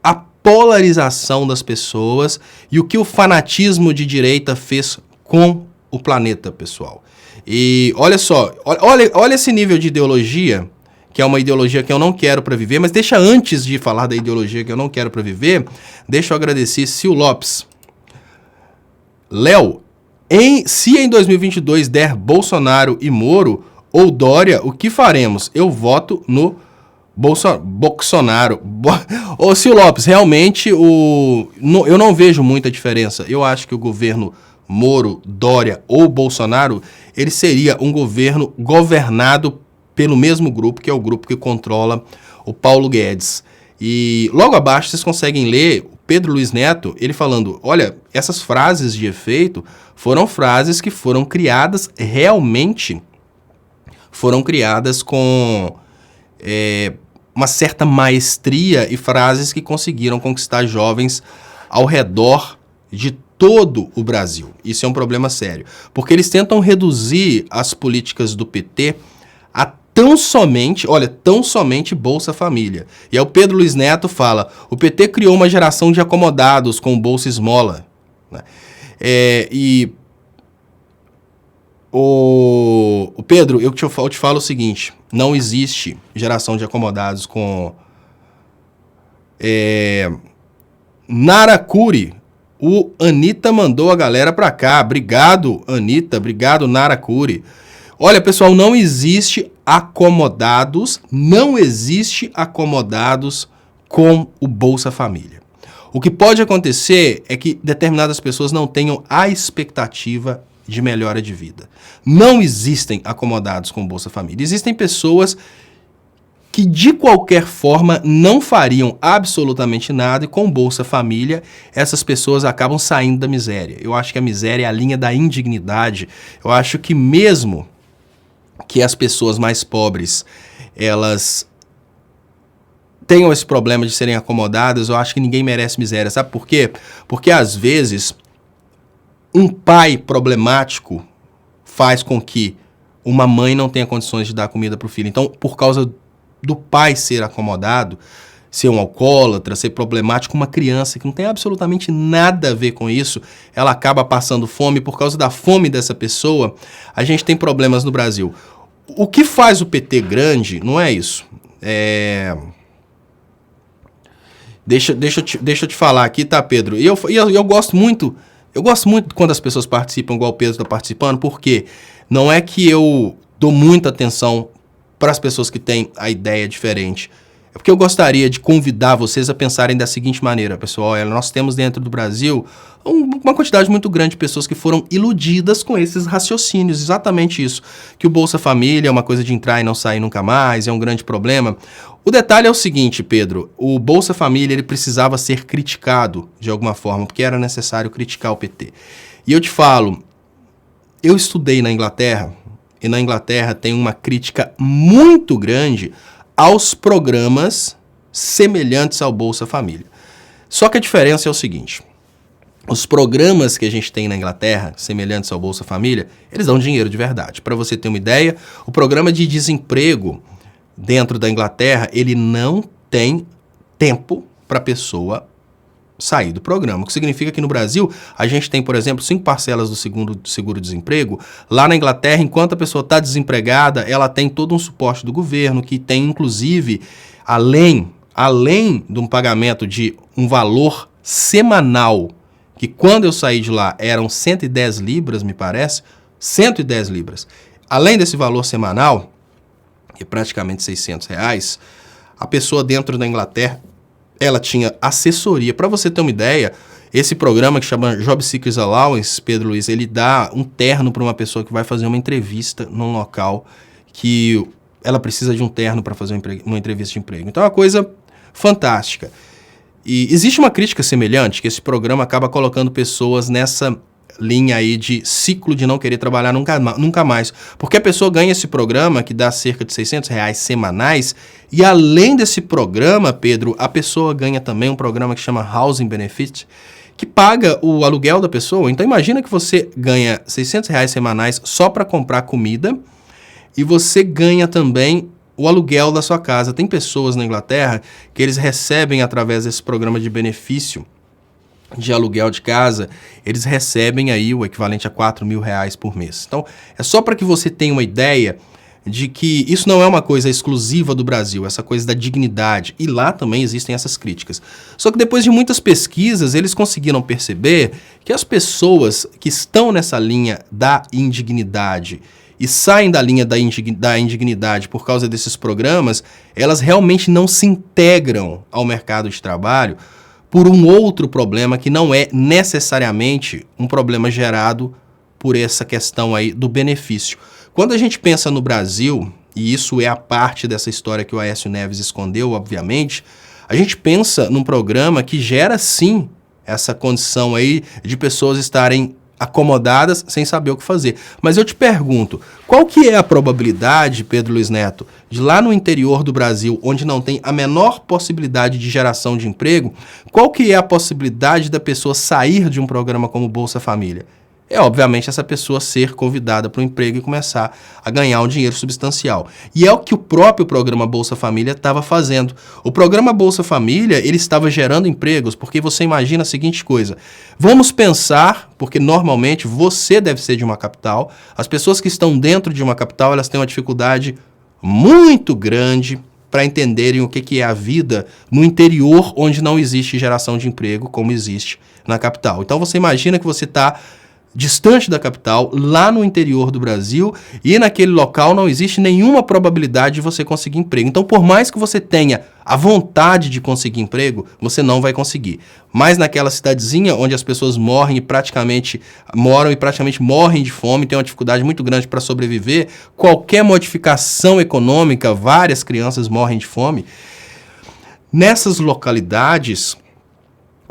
a polarização das pessoas e o que o fanatismo de direita fez com o planeta, pessoal. E olha só, olha esse nível de ideologia, que é uma ideologia que eu não quero para viver, mas deixa antes de falar da ideologia que eu não quero para viver, deixa eu agradecer Sil Lopes. Léo, se em 2022 der Bolsonaro e Moro ou Dória, o que faremos? Eu voto no Bolsonaro. Ô, Sil Lopes, realmente eu não vejo muita diferença. Eu acho que o governo Moro, Dória ou Bolsonaro, ele seria um governo governado pelo mesmo grupo, que é o grupo que controla o Paulo Guedes. E logo abaixo vocês conseguem ler o Pedro Luiz Neto, ele falando, olha, essas frases de efeito foram frases que foram criadas realmente, foram criadas com uma certa maestria e frases que conseguiram conquistar jovens ao redor de todo o Brasil. Isso é um problema sério, porque eles tentam reduzir as políticas do PT a tão somente Bolsa Família. E aí o Pedro Luiz Neto fala, o PT criou uma geração de acomodados com o Bolsa Esmola. Né? O Pedro, eu te falo o seguinte, não existe geração de acomodados com Naracuri. O Anitta mandou a galera pra cá. Obrigado, Anitta. Obrigado, Naracuri. Olha, pessoal, não existe acomodados com o Bolsa Família. O que pode acontecer é que determinadas pessoas não tenham a expectativa de melhora de vida. Não existem acomodados com o Bolsa Família. Existem pessoas que de qualquer forma não fariam absolutamente nada e com o Bolsa Família essas pessoas acabam saindo da miséria. Eu acho que a miséria é a linha da indignidade. Eu acho que mesmo que as pessoas mais pobres, elas tenham esse problema de serem acomodadas, eu acho que ninguém merece miséria. Sabe por quê? Porque às vezes um pai problemático faz com que uma mãe não tenha condições de dar comida para o filho. Então, por causa do pai ser acomodado, ser um alcoólatra, ser problemático, uma criança que não tem absolutamente nada a ver com isso, ela acaba passando fome. Por causa da fome dessa pessoa, a gente tem problemas no Brasil. O que faz o PT grande não é isso. Deixa eu te falar aqui, tá, Pedro? E eu gosto muito quando as pessoas participam, igual o Pedro está participando, porque não é que eu dou muita atenção para as pessoas que têm a ideia diferente. É porque eu gostaria de convidar vocês a pensarem da seguinte maneira, pessoal. Nós temos dentro do Brasil uma quantidade muito grande de pessoas que foram iludidas com esses raciocínios. Exatamente isso. Que o Bolsa Família é uma coisa de entrar e não sair nunca mais, é um grande problema. O detalhe é o seguinte, Pedro. O Bolsa Família ele precisava ser criticado de alguma forma, porque era necessário criticar o PT. E eu te falo, eu estudei na Inglaterra, e na Inglaterra tem uma crítica muito grande aos programas semelhantes ao Bolsa Família. Só que a diferença é o seguinte, os programas que a gente tem na Inglaterra, semelhantes ao Bolsa Família, eles dão dinheiro de verdade. Para você ter uma ideia, o programa de desemprego dentro da Inglaterra, ele não tem tempo para a pessoa sair do programa. O que significa que no Brasil, a gente tem, por exemplo, 5 parcelas do seguro-desemprego. Lá na Inglaterra, enquanto a pessoa está desempregada, ela tem todo um suporte do governo, que tem, inclusive, além de um pagamento de um valor semanal, que quando eu saí de lá eram 110 libras, me parece, 110 libras. Além desse valor semanal, que é praticamente R$600, a pessoa dentro da Inglaterra, ela tinha assessoria. Para você ter uma ideia, esse programa que chama Job Seekers Allowance, Pedro Luiz, ele dá um terno para uma pessoa que vai fazer uma entrevista num local que ela precisa de um terno para fazer uma entrevista de emprego. Então é uma coisa fantástica. E existe uma crítica semelhante, que esse programa acaba colocando pessoas nessa linha aí de ciclo de não querer trabalhar nunca mais. Porque a pessoa ganha esse programa que dá cerca de R$600 semanais e além desse programa, Pedro, a pessoa ganha também um programa que chama Housing Benefit, que paga o aluguel da pessoa. Então imagina que você ganha R$600 semanais só para comprar comida e você ganha também o aluguel da sua casa. Tem pessoas na Inglaterra que eles recebem através desse programa de benefício de aluguel de casa, eles recebem aí o equivalente a R$4.000 por mês. Então, é só para que você tenha uma ideia de que isso não é uma coisa exclusiva do Brasil, essa coisa da dignidade. E lá também existem essas críticas. Só que depois de muitas pesquisas, eles conseguiram perceber que as pessoas que estão nessa linha da indignidade e saem da linha da indignidade por causa desses programas, elas realmente não se integram ao mercado de trabalho por um outro problema que não é necessariamente um problema gerado por essa questão aí do benefício. Quando a gente pensa no Brasil, e isso é a parte dessa história que o Aécio Neves escondeu, obviamente, a gente pensa num programa que gera sim essa condição aí de pessoas estarem acomodadas sem saber o que fazer. Mas eu te pergunto, qual que é a probabilidade, Pedro Luiz Neto, de lá no interior do Brasil, onde não tem a menor possibilidade de geração de emprego, qual que é a possibilidade da pessoa sair de um programa como Bolsa Família? É, obviamente, essa pessoa ser convidada para o emprego e começar a ganhar um dinheiro substancial. E é o que o próprio programa Bolsa Família estava fazendo. O programa Bolsa Família, ele estava gerando empregos, porque você imagina a seguinte coisa. Vamos pensar, porque normalmente você deve ser de uma capital, as pessoas que estão dentro de uma capital, elas têm uma dificuldade muito grande para entenderem o que é a vida no interior, onde não existe geração de emprego, como existe na capital. Então você imagina que você está distante da capital, lá no interior do Brasil, e naquele local não existe nenhuma probabilidade de você conseguir emprego. Então, por mais que você tenha a vontade de conseguir emprego, você não vai conseguir. Mas naquela cidadezinha onde as pessoas moram e praticamente morrem de fome, tem uma dificuldade muito grande para sobreviver, qualquer modificação econômica, várias crianças morrem de fome. Nessas localidades,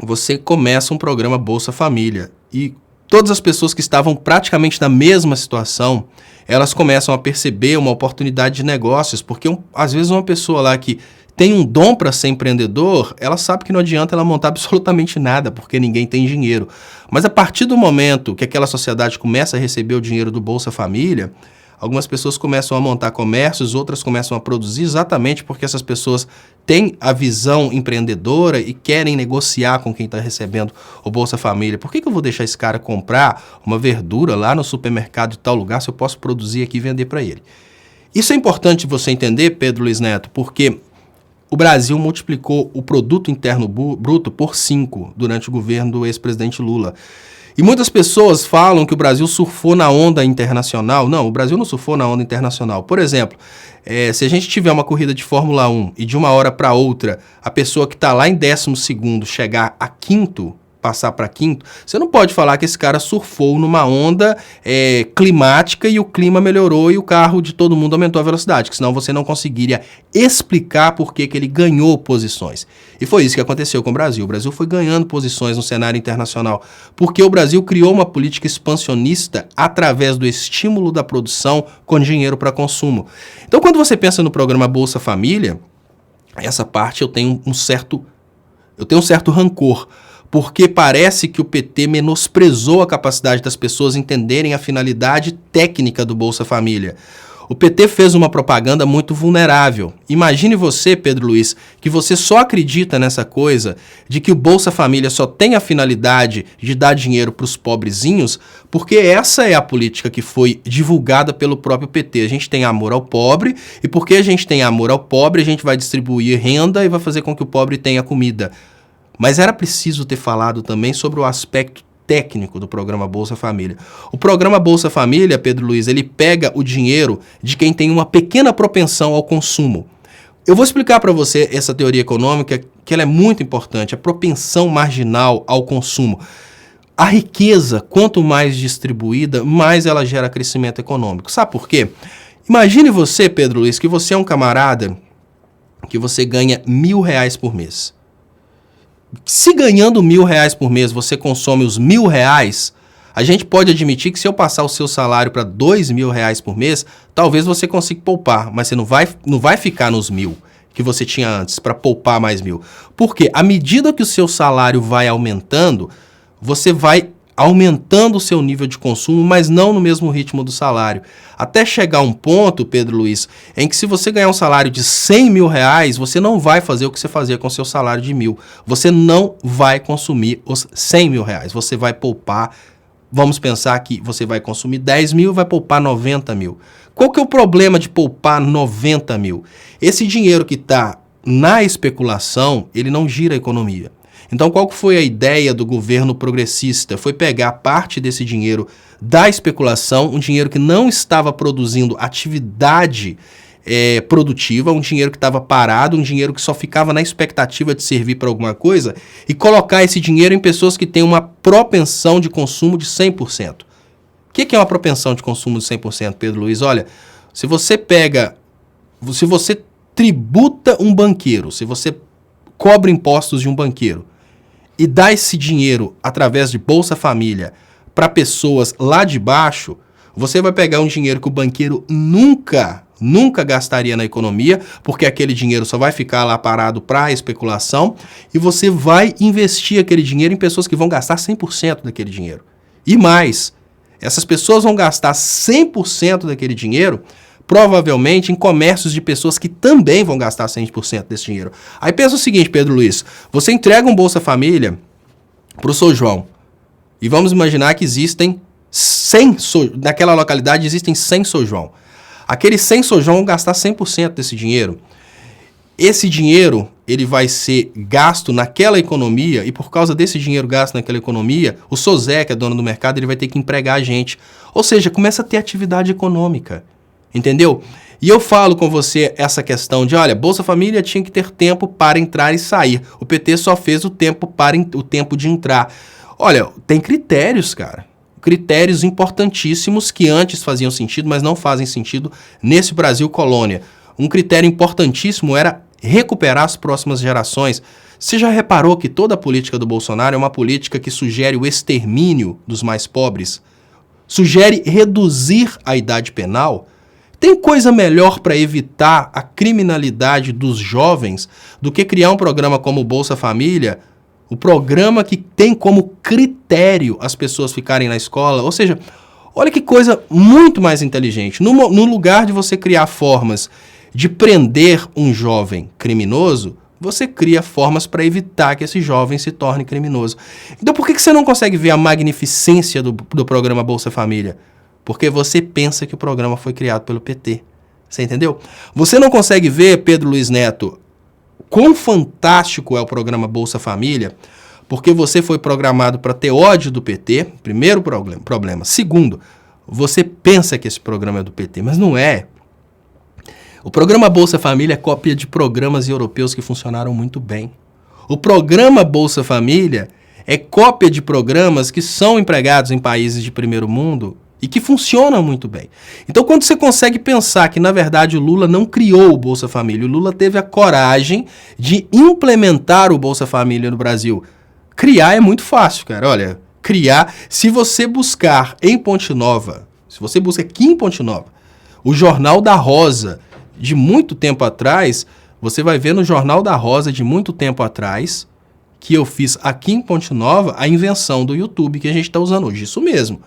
você começa um programa Bolsa Família e todas as pessoas que estavam praticamente na mesma situação, elas começam a perceber uma oportunidade de negócios, porque às vezes uma pessoa lá que tem um dom para ser empreendedor, ela sabe que não adianta ela montar absolutamente nada, porque ninguém tem dinheiro. Mas a partir do momento que aquela sociedade começa a receber o dinheiro do Bolsa Família, algumas pessoas começam a montar comércios, outras começam a produzir exatamente porque essas pessoas têm a visão empreendedora e querem negociar com quem está recebendo o Bolsa Família. Por que eu vou deixar esse cara comprar uma verdura lá no supermercado de tal lugar se eu posso produzir aqui e vender para ele? Isso é importante você entender, Pedro Luiz Neto, porque o Brasil multiplicou o produto interno bruto por 5 durante o governo do ex-presidente Lula. E muitas pessoas falam que o Brasil surfou na onda internacional. Não, o Brasil não surfou na onda internacional. Por exemplo, se a gente tiver uma corrida de Fórmula 1 e de uma hora para outra, a pessoa que está lá em 12º chegar a quinto, passar para quinto, você não pode falar que esse cara surfou numa onda climática e o clima melhorou e o carro de todo mundo aumentou a velocidade, que senão você não conseguiria explicar por que ele ganhou posições. E foi isso que aconteceu com o Brasil. O Brasil foi ganhando posições no cenário internacional, porque o Brasil criou uma política expansionista através do estímulo da produção com dinheiro para consumo. Então, quando você pensa no programa Bolsa Família, essa parte eu tenho um certo rancor, porque parece que o PT menosprezou a capacidade das pessoas entenderem a finalidade técnica do Bolsa Família. O PT fez uma propaganda muito vulnerável. Imagine você, Pedro Luiz, que você só acredita nessa coisa de que o Bolsa Família só tem a finalidade de dar dinheiro para os pobrezinhos, porque essa é a política que foi divulgada pelo próprio PT. A gente tem amor ao pobre, e porque a gente tem amor ao pobre, a gente vai distribuir renda e vai fazer com que o pobre tenha comida. Mas era preciso ter falado também sobre o aspecto técnico do programa Bolsa Família. O programa Bolsa Família, Pedro Luiz, ele pega o dinheiro de quem tem uma pequena propensão ao consumo. Eu vou explicar para você essa teoria econômica, que ela é muito importante, a propensão marginal ao consumo. A riqueza, quanto mais distribuída, mais ela gera crescimento econômico. Sabe por quê? Imagine você, Pedro Luiz, que você é um camarada que você ganha R$1.000 por mês. Se ganhando R$1.000 por mês você consome os R$1.000, a gente pode admitir que se eu passar o seu salário para R$2.000 por mês, talvez você consiga poupar, mas você não vai ficar nos 1.000 que você tinha antes para poupar mais 1.000. Porque à medida que o seu salário vai aumentando, você vai aumentando o seu nível de consumo, mas não no mesmo ritmo do salário. Até chegar um ponto, Pedro Luiz, em que se você ganhar um salário de R$100.000, você não vai fazer o que você fazia com o seu salário de 1.000. Você não vai consumir os R$100.000. Você vai poupar, vamos pensar que você vai consumir 10.000 e vai poupar 90.000. Qual que é o problema de poupar 90.000? Esse dinheiro que está na especulação, ele não gira a economia. Então, qual que foi a ideia do governo progressista? Foi pegar parte desse dinheiro da especulação, um dinheiro que não estava produzindo atividade produtiva, um dinheiro que estava parado, um dinheiro que só ficava na expectativa de servir para alguma coisa, e colocar esse dinheiro em pessoas que têm uma propensão de consumo de 100%. O que é uma propensão de consumo de 100%, Pedro Luiz? Olha, se você tributa um banqueiro, se você cobra impostos de um banqueiro, e dá esse dinheiro através de Bolsa Família para pessoas lá de baixo, você vai pegar um dinheiro que o banqueiro nunca gastaria na economia, porque aquele dinheiro só vai ficar lá parado para a especulação, e você vai investir aquele dinheiro em pessoas que vão gastar 100% daquele dinheiro. E mais, essas pessoas vão gastar 100% daquele dinheiro provavelmente em comércios de pessoas que também vão gastar 100% desse dinheiro. Aí pensa o seguinte, Pedro Luiz, você entrega um Bolsa Família para o São João, e vamos imaginar que existem 100, naquela localidade existem 100 São João. Aqueles 100 São João vão gastar 100% desse dinheiro. esse dinheiro ele vai ser gasto naquela economia e por causa desse dinheiro gasto naquela economia, o SOSE, que é dono do mercado, ele vai ter que empregar a gente. Ou seja, começa a ter atividade econômica, entendeu? E eu falo com você essa questão de, olha, Bolsa Família tinha que ter tempo para entrar e sair. O PT só fez o tempo de entrar. Olha, tem critérios, cara. Critérios importantíssimos que antes faziam sentido, mas não fazem sentido nesse Brasil colônia. Um critério importantíssimo era recuperar as próximas gerações. Você já reparou que toda a política do Bolsonaro é uma política que sugere o extermínio dos mais pobres? Sugere reduzir a idade penal? Tem coisa melhor para evitar a criminalidade dos jovens do que criar um programa como o Bolsa Família, o programa que tem como critério as pessoas ficarem na escola? Ou seja, olha que coisa muito mais inteligente. No lugar de você criar formas de prender um jovem criminoso, você cria formas para evitar que esse jovem se torne criminoso. Então por que você não consegue ver a magnificência do programa Bolsa Família? Porque você pensa que o programa foi criado pelo PT. Você entendeu? Você não consegue ver, Pedro Luiz Neto, quão fantástico é o programa Bolsa Família, porque você foi programado para ter ódio do PT, primeiro problema. Segundo, você pensa que esse programa é do PT, mas não é. O programa Bolsa Família é cópia de programas europeus que funcionaram muito bem. O programa Bolsa Família é cópia de programas que são empregados em países de primeiro mundo e que funcionam muito bem. Então, quando você consegue pensar que, na verdade, o Lula não criou o Bolsa Família, o Lula teve a coragem de implementar o Bolsa Família no Brasil. Criar é muito fácil, cara. Olha, criar, se você buscar em Ponte Nova, se você busca aqui em Ponte Nova, o Jornal da Rosa, de muito tempo atrás, você vai ver no Jornal da Rosa, de muito tempo atrás, que eu fiz aqui em Ponte Nova, a invenção do YouTube que a gente está usando hoje. Isso mesmo.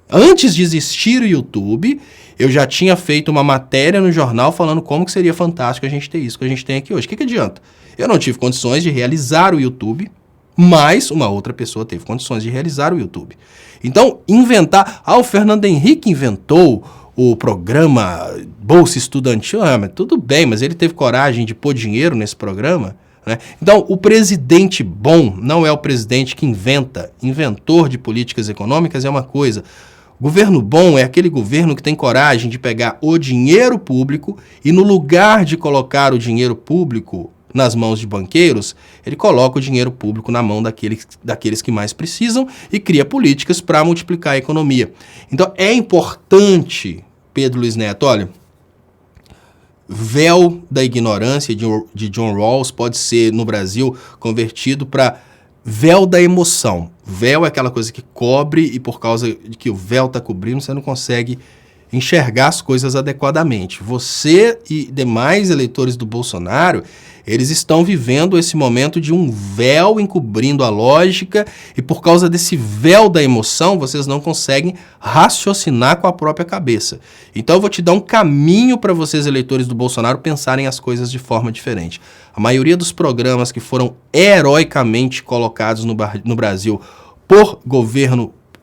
Antes de existir o YouTube, eu já tinha feito uma matéria no jornal falando como que seria fantástico a gente ter isso que a gente tem aqui hoje. O que adianta? Eu não tive condições de realizar o YouTube, mas uma outra pessoa teve condições de realizar o YouTube. Então, inventar... o Fernando Henrique inventou o programa Bolsa Estudantil. Mas tudo bem, mas ele teve coragem de pôr dinheiro nesse programa, né? Então, o presidente bom não é o presidente que inventa. Inventor de políticas econômicas é uma coisa. Governo bom é aquele governo que tem coragem de pegar o dinheiro público e, no lugar de colocar o dinheiro público nas mãos de banqueiros, ele coloca o dinheiro público na mão daqueles que mais precisam e cria políticas para multiplicar a economia. Então, é importante, Pedro Luiz Neto, olha, véu da ignorância de John Rawls pode ser, no Brasil, convertido para véu da emoção. Véu é aquela coisa que cobre e por causa de que o véu está cobrindo, você não consegue enxergar as coisas adequadamente. Você e demais eleitores do Bolsonaro, eles estão vivendo esse momento de um véu encobrindo a lógica e por causa desse véu da emoção, vocês não conseguem raciocinar com a própria cabeça. Então eu vou te dar um caminho para vocês, eleitores do Bolsonaro, pensarem as coisas de forma diferente. A maioria dos programas que foram heroicamente colocados no Brasil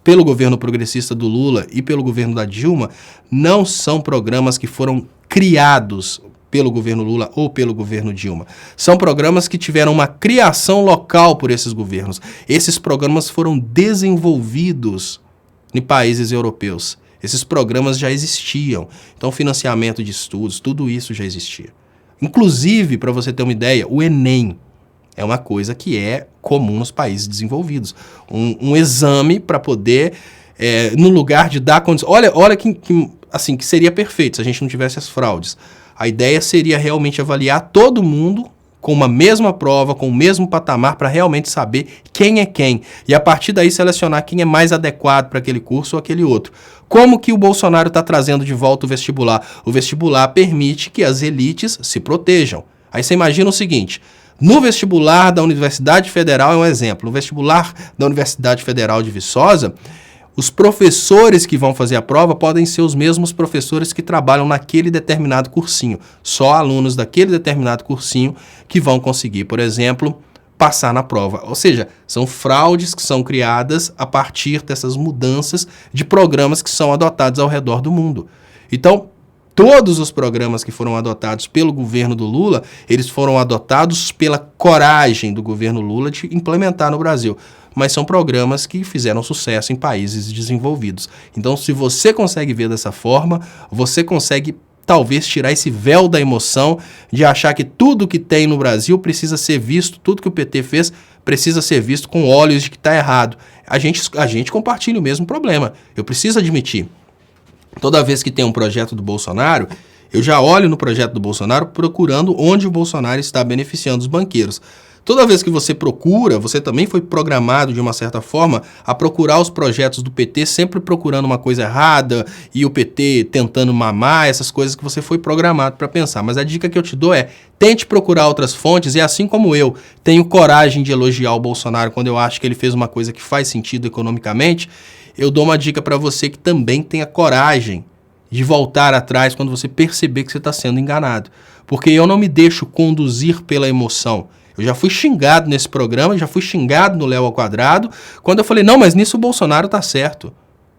pelo governo progressista do Lula e pelo governo da Dilma, não são programas que foram criados pelo governo Lula ou pelo governo Dilma. São programas que tiveram uma criação local por esses governos. Esses programas foram desenvolvidos em países europeus. Esses programas já existiam. Então, financiamento de estudos, tudo isso já existia. Inclusive, para você ter uma ideia, o Enem é uma coisa que é comum nos países desenvolvidos. Um exame para poder, no lugar de dar condições... Olha que seria perfeito se a gente não tivesse as fraudes. A ideia seria realmente avaliar todo mundo com uma mesma prova, com o mesmo patamar, para realmente saber quem é quem. E a partir daí selecionar quem é mais adequado para aquele curso ou aquele outro. Como que o Bolsonaro está trazendo de volta o vestibular? O vestibular permite que as elites se protejam. Aí você imagina o seguinte... No vestibular da Universidade Federal é um exemplo. No vestibular da Universidade Federal de Viçosa, os professores que vão fazer a prova podem ser os mesmos professores que trabalham naquele determinado cursinho. Só alunos daquele determinado cursinho que vão conseguir, por exemplo, passar na prova. Ou seja, são fraudes que são criadas a partir dessas mudanças de programas que são adotados ao redor do mundo. Então, Todos os programas que foram adotados pelo governo do Lula, eles foram adotados pela coragem do governo Lula de implementar no Brasil. Mas são programas que fizeram sucesso em países desenvolvidos. Então, se você consegue ver dessa forma, você consegue talvez tirar esse véu da emoção de achar que tudo que tem no Brasil precisa ser visto, tudo que o PT fez precisa ser visto com olhos de que está errado. A gente compartilha o mesmo problema, eu preciso admitir. Toda vez que tem um projeto do Bolsonaro, eu já olho no projeto do Bolsonaro procurando onde o Bolsonaro está beneficiando os banqueiros. Toda vez que você procura, você também foi programado de uma certa forma a procurar os projetos do PT, sempre procurando uma coisa errada e o PT tentando mamar, essas coisas que você foi programado para pensar. Mas a dica que eu te dou é, tente procurar outras fontes e assim como eu tenho coragem de elogiar o Bolsonaro quando eu acho que ele fez uma coisa que faz sentido economicamente, eu dou uma dica para você que também tenha coragem de voltar atrás quando você perceber que você está sendo enganado. Porque eu não me deixo conduzir pela emoção. Eu já fui xingado nesse programa, já fui xingado no Léo ao Quadrado, quando eu falei, não, mas nisso o Bolsonaro tá certo.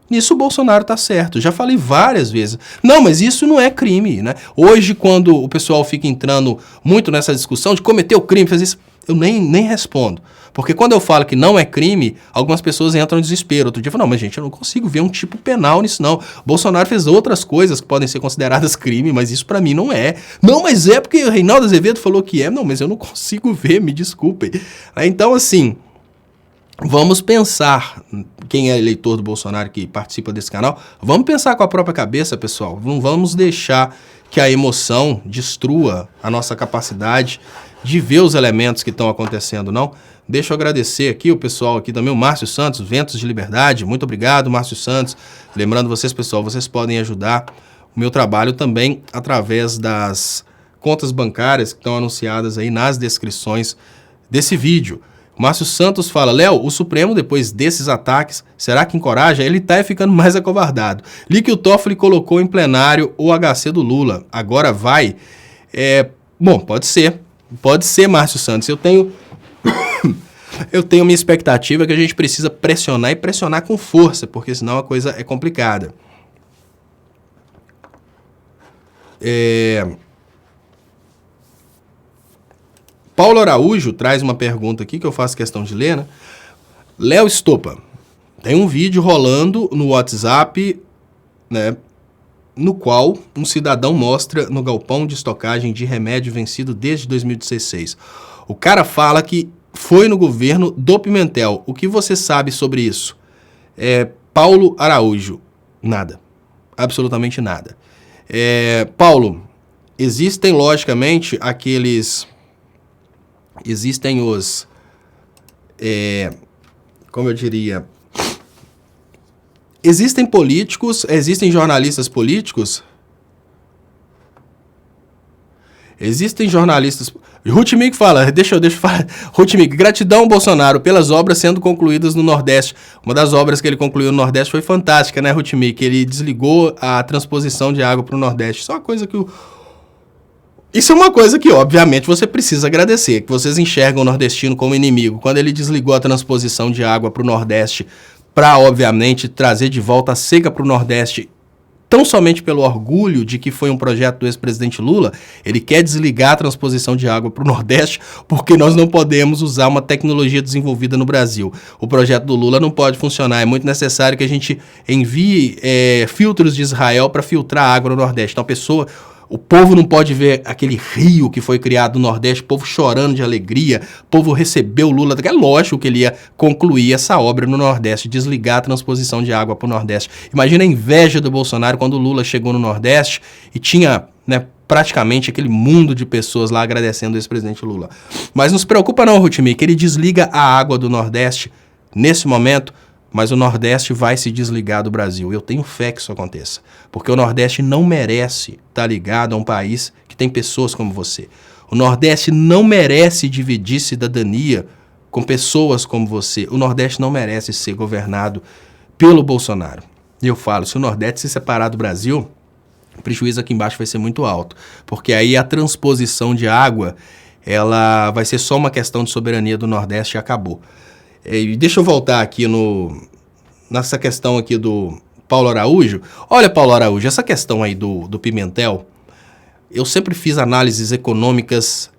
Nisso o Bolsonaro tá certo. Já falei várias vezes. Não, mas isso não é crime, né? Hoje, quando o pessoal fica entrando muito nessa discussão de cometer o crime, fazer isso, eu nem respondo. Porque quando eu falo que não é crime, algumas pessoas entram em desespero. Outro dia eu falo, não, mas gente, eu não consigo ver um tipo penal nisso não. Bolsonaro fez outras coisas que podem ser consideradas crime, mas isso pra mim não é. Não, mas é porque o Reinaldo Azevedo falou que é. Não, mas eu não consigo ver, me desculpem. Então, assim, vamos pensar, quem é eleitor do Bolsonaro que participa desse canal, vamos pensar com a própria cabeça, pessoal. Não vamos deixar que a emoção destrua a nossa capacidade de ver os elementos que estão acontecendo, não. Deixa eu agradecer aqui o pessoal aqui também, o Márcio Santos, Ventos de Liberdade. Muito obrigado, Márcio Santos. Lembrando vocês, pessoal, vocês podem ajudar o meu trabalho também através das contas bancárias que estão anunciadas aí nas descrições desse vídeo. O Márcio Santos fala, Léo, o Supremo, depois desses ataques, será que encoraja? Ele está ficando mais acovardado. Li que o Toffoli colocou em plenário o HC do Lula. Agora vai? Bom, pode ser. Pode ser, Márcio Santos. Eu tenho minha expectativa que a gente precisa pressionar e pressionar com força, porque senão a coisa é complicada. Paulo Araújo traz uma pergunta aqui que eu faço questão de ler, né? Léo Estopa, tem um vídeo rolando no WhatsApp, né, no qual um cidadão mostra no galpão de estocagem de remédio vencido desde 2016. O cara fala que foi no governo do Pimentel. O que você sabe sobre isso? Paulo Araújo. Nada. Absolutamente nada. Paulo, existem, logicamente, existem os... como eu diria... Existem políticos, existem jornalistas políticos... Existem jornalistas... Rutmik fala, deixa eu falar. Rutmik, gratidão Bolsonaro pelas obras sendo concluídas no Nordeste. Uma das obras que ele concluiu no Nordeste foi fantástica, né, Rutmik? Ele desligou a transposição de água para o Nordeste. Isso é uma coisa que Isso é uma coisa que, obviamente, você precisa agradecer, que vocês enxergam o nordestino como inimigo. Quando ele desligou a transposição de água para o Nordeste, para, obviamente, trazer de volta a seca para o Nordeste, tão somente pelo orgulho de que foi um projeto do ex-presidente Lula, ele quer desligar a transposição de água para o Nordeste porque nós não podemos usar uma tecnologia desenvolvida no Brasil. O projeto do Lula não pode funcionar, é muito necessário que a gente envie filtros de Israel para filtrar a água no Nordeste. Então o povo não pode ver aquele rio que foi criado no Nordeste, o povo chorando de alegria, o povo recebeu o Lula. É lógico que ele ia concluir essa obra no Nordeste, desligar a transposição de água para o Nordeste. Imagina a inveja do Bolsonaro quando o Lula chegou no Nordeste e tinha, né, praticamente aquele mundo de pessoas lá agradecendo o ex-presidente Lula. Mas não se preocupa não, Rutmik, que ele desliga a água do Nordeste nesse momento, mas o Nordeste vai se desligar do Brasil. Eu tenho fé que isso aconteça, porque o Nordeste não merece estar ligado a um país que tem pessoas como você. O Nordeste não merece dividir cidadania com pessoas como você. O Nordeste não merece ser governado pelo Bolsonaro. E eu falo, se o Nordeste se separar do Brasil, o prejuízo aqui embaixo vai ser muito alto, porque aí a transposição de água, ela vai ser só uma questão de soberania do Nordeste e acabou. E deixa eu voltar aqui nessa questão aqui do Paulo Araújo. Olha, Paulo Araújo, essa questão aí do Pimentel, eu sempre fiz análises econômicas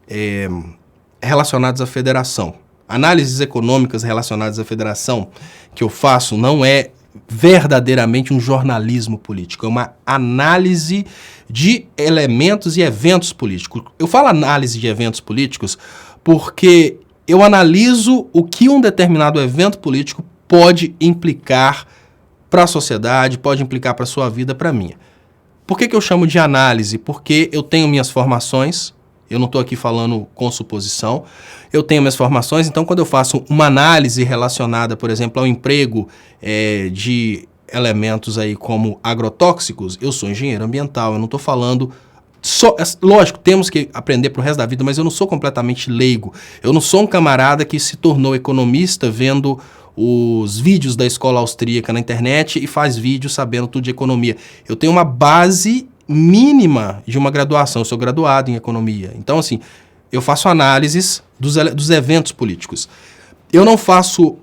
relacionadas à federação. Análises econômicas relacionadas à federação que eu faço não é verdadeiramente um jornalismo político, é uma análise de elementos e eventos políticos. Eu falo análise de eventos políticos porque eu analiso o que um determinado evento político pode implicar para a sociedade, pode implicar para a sua vida, para a minha. Por que eu chamo de análise? Porque eu tenho minhas formações, eu não estou aqui falando com suposição, eu tenho minhas formações, então quando eu faço uma análise relacionada, por exemplo, ao emprego de elementos aí como agrotóxicos, eu sou engenheiro ambiental, eu não estou falando... lógico, temos que aprender para o resto da vida, mas eu não sou completamente leigo. Eu não sou um camarada que se tornou economista vendo os vídeos da escola austríaca na internet e faz vídeo sabendo tudo de economia. Eu tenho uma base mínima de uma graduação, eu sou graduado em economia. Então, assim, eu faço análises dos eventos políticos. Eu não faço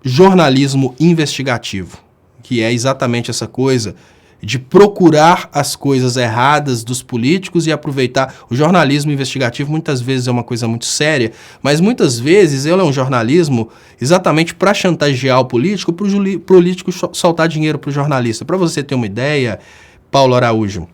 jornalismo investigativo, que é exatamente essa coisa de procurar as coisas erradas dos políticos e aproveitar. O jornalismo investigativo muitas vezes é uma coisa muito séria, mas muitas vezes ele é um jornalismo exatamente para chantagear o político, para o político soltar dinheiro para o jornalista. Para você ter uma ideia, Paulo Araújo,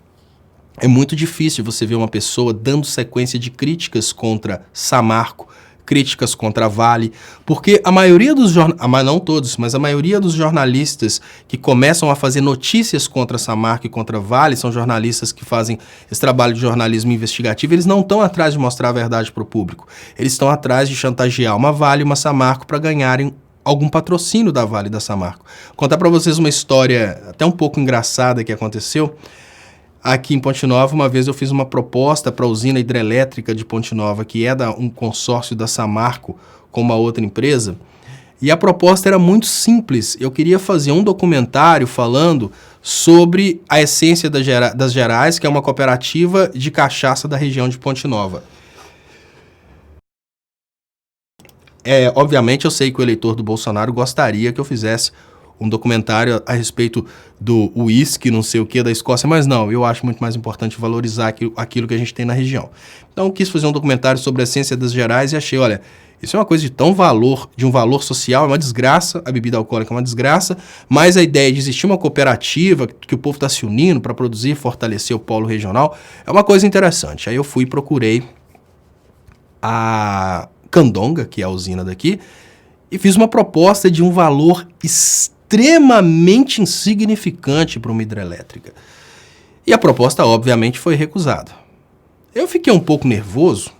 é muito difícil você ver uma pessoa dando sequência de críticas contra Samarco, críticas contra a Vale, porque a maioria dos não todos, mas a maioria dos jornalistas que começam a fazer notícias contra a Samarco e contra a Vale são jornalistas que fazem esse trabalho de jornalismo investigativo. Eles não estão atrás de mostrar a verdade para o público, eles estão atrás de chantagear uma Vale e uma Samarco para ganharem algum patrocínio da Vale e da Samarco. Vou contar para vocês uma história até um pouco engraçada que aconteceu. Aqui em Ponte Nova, uma vez eu fiz uma proposta para a usina hidrelétrica de Ponte Nova, que é um consórcio da Samarco com uma outra empresa, e a proposta era muito simples. Eu queria fazer um documentário falando sobre a essência das Gerais, que é uma cooperativa de cachaça da região de Ponte Nova. Obviamente eu sei que o eleitor do Bolsonaro gostaria que eu fizesse um documentário a respeito do uísque, não sei o que, da Escócia, mas não, eu acho muito mais importante valorizar aquilo que a gente tem na região. Então eu quis fazer um documentário sobre a essência das Gerais e achei, olha, isso é uma coisa de um valor social, é uma desgraça, a bebida alcoólica é uma desgraça, mas a ideia de existir uma cooperativa que o povo está se unindo para produzir e fortalecer o polo regional é uma coisa interessante. Aí eu fui e procurei a Candonga, que é a usina daqui, e fiz uma proposta de um valor extremamente insignificante para uma hidrelétrica. E a proposta, obviamente, foi recusada. Eu fiquei um pouco nervoso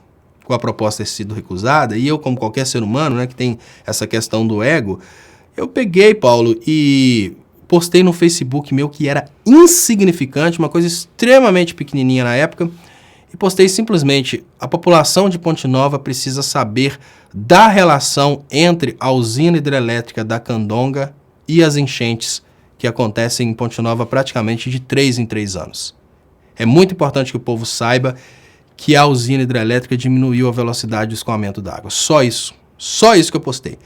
com a proposta ter sido recusada, e eu, como qualquer ser humano, né, que tem essa questão do ego, eu peguei, Paulo, e postei no Facebook meu que era insignificante, uma coisa extremamente pequenininha na época, e postei simplesmente: a população de Ponte Nova precisa saber da relação entre a usina hidrelétrica da Candonga e as enchentes que acontecem em Ponte Nova praticamente de 3 em 3 anos. É muito importante que o povo saiba que a usina hidrelétrica diminuiu a velocidade do escoamento d'água. Só isso que eu postei.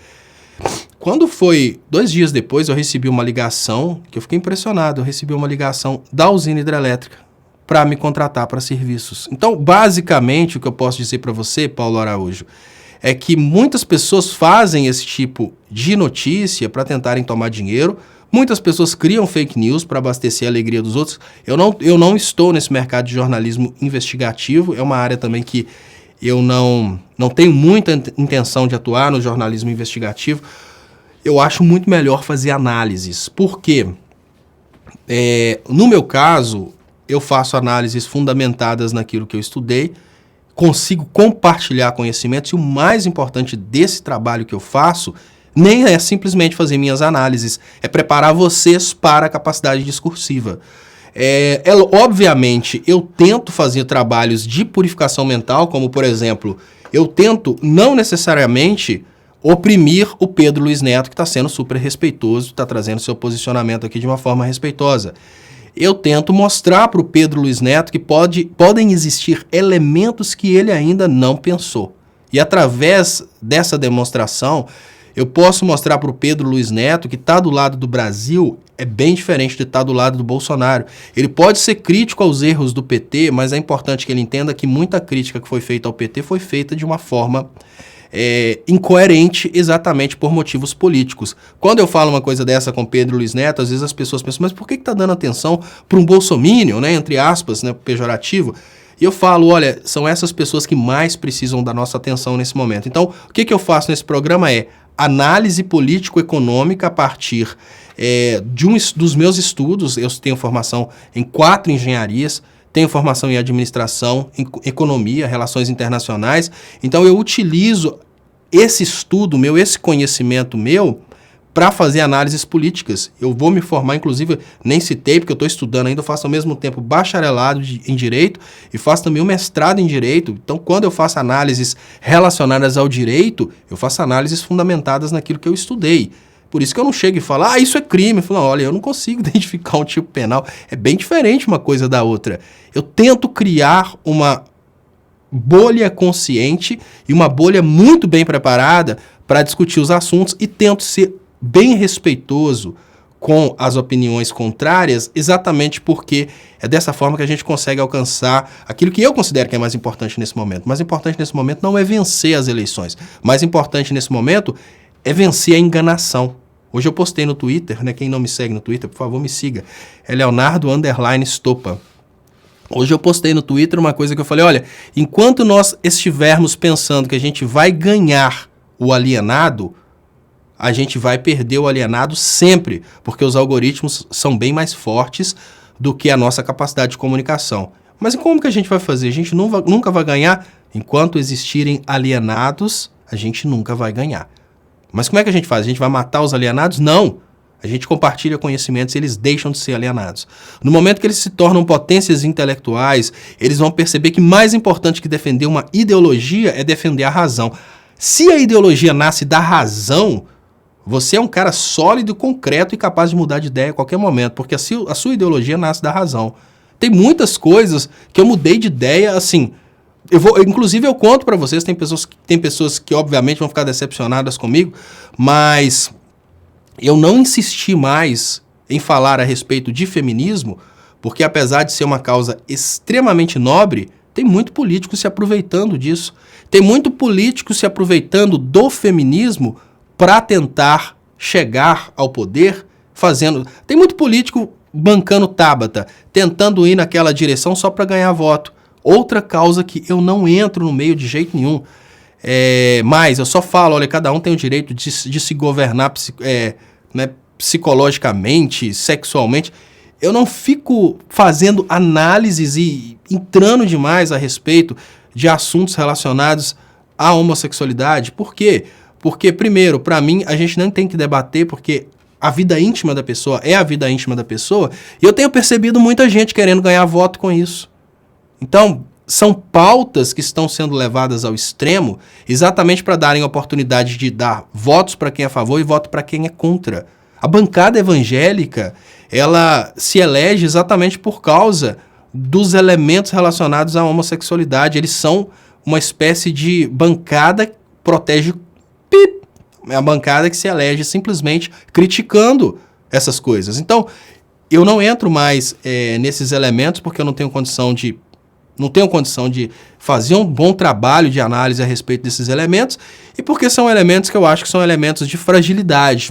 Quando foi 2 dias depois, eu recebi uma ligação, que eu fiquei impressionado, eu recebi uma ligação da usina hidrelétrica para me contratar para serviços. Então, basicamente, o que eu posso dizer para você, Paulo Araújo, é que muitas pessoas fazem esse tipo de notícia para tentarem tomar dinheiro, muitas pessoas criam fake news para abastecer a alegria dos outros. Eu não estou nesse mercado de jornalismo investigativo, é uma área também que eu não tenho muita intenção de atuar no jornalismo investigativo. Eu acho muito melhor fazer análises, porque no meu caso, eu faço análises fundamentadas naquilo que eu estudei, consigo compartilhar conhecimentos, e o mais importante desse trabalho que eu faço nem é simplesmente fazer minhas análises, é preparar vocês para a capacidade discursiva. Obviamente, eu tento fazer trabalhos de purificação mental, como, por exemplo, eu tento não necessariamente oprimir o Pedro Luiz Neto, que está sendo super respeitoso, está trazendo seu posicionamento aqui de uma forma respeitosa. Eu tento mostrar para o Pedro Luiz Neto que podem existir elementos que ele ainda não pensou. E através dessa demonstração, eu posso mostrar para o Pedro Luiz Neto que estar do lado do Brasil é bem diferente de estar do lado do Bolsonaro. Ele pode ser crítico aos erros do PT, mas é importante que ele entenda que muita crítica que foi feita ao PT foi feita de uma forma incoerente, exatamente por motivos políticos. Quando eu falo uma coisa dessa com Pedro Luiz Neto, às vezes as pessoas pensam, mas por que está dando atenção para um bolsominion, né, entre aspas, né, pejorativo? E eu falo, olha, são essas pessoas que mais precisam da nossa atenção nesse momento. Então, o que eu faço nesse programa é análise político-econômica a partir dos meus estudos. Eu tenho formação em 4 engenharias, tenho formação em administração, em economia, relações internacionais. Então, eu utilizo esse estudo meu, esse conhecimento meu, para fazer análises políticas. Eu vou me formar, inclusive, nem citei, porque eu estou estudando ainda, eu faço ao mesmo tempo bacharelado em Direito e faço também um mestrado em Direito. Então, quando eu faço análises relacionadas ao direito, eu faço análises fundamentadas naquilo que eu estudei. Por isso que eu não chego e falo, isso é crime. Eu falo, olha, eu não consigo identificar um tipo penal. É bem diferente uma coisa da outra. Eu tento criar uma bolha consciente e uma bolha muito bem preparada para discutir os assuntos e tento ser bem respeitoso com as opiniões contrárias, exatamente porque é dessa forma que a gente consegue alcançar aquilo que eu considero que é mais importante nesse momento. Mais importante nesse momento não é vencer as eleições. Mais importante nesse momento é vencer a enganação. Hoje eu postei no Twitter, né? Quem não me segue no Twitter, por favor, me siga. É Leonardo_Stoppa. Hoje eu postei no Twitter uma coisa que eu falei, olha, enquanto nós estivermos pensando que a gente vai ganhar o alienado, a gente vai perder o alienado sempre, porque os algoritmos são bem mais fortes do que a nossa capacidade de comunicação. Mas como que a gente vai fazer? A gente nunca vai ganhar. Enquanto existirem alienados, a gente nunca vai ganhar. Mas como é que a gente faz? A gente vai matar os alienados? Não! A gente compartilha conhecimentos e eles deixam de ser alienados. No momento que eles se tornam potências intelectuais, eles vão perceber que mais importante que defender uma ideologia é defender a razão. Se a ideologia nasce da razão, você é um cara sólido, concreto e capaz de mudar de ideia a qualquer momento, porque a sua ideologia nasce da razão. Tem muitas coisas que eu mudei de ideia, assim... Inclusive eu conto para vocês, tem pessoas que obviamente vão ficar decepcionadas comigo, mas eu não insisti mais em falar a respeito de feminismo, porque apesar de ser uma causa extremamente nobre, tem muito político se aproveitando disso. Tem muito político se aproveitando do feminismo para tentar chegar ao poder, fazendo... Tem muito político bancando Tabata, tentando ir naquela direção só para ganhar voto. Outra causa que eu não entro no meio de jeito nenhum. Mas eu só falo, olha, cada um tem o direito de se governar psicologicamente, sexualmente. Eu não fico fazendo análises e entrando demais a respeito de assuntos relacionados à homossexualidade. Por quê? Porque, primeiro, para mim, a gente não tem que debater, porque a vida íntima da pessoa é a vida íntima da pessoa, e eu tenho percebido muita gente querendo ganhar voto com isso. Então, são pautas que estão sendo levadas ao extremo exatamente para darem oportunidade de dar votos para quem é a favor e voto para quem é contra. A bancada evangélica, ela se elege exatamente por causa dos elementos relacionados à homossexualidade. Eles são uma espécie de bancada que protege... É a bancada que se elege simplesmente criticando essas coisas. Então, eu não entro mais nesses elementos porque eu não tenho condição de fazer um bom trabalho de análise a respeito desses elementos e porque são elementos que eu acho que são elementos de fragilidade.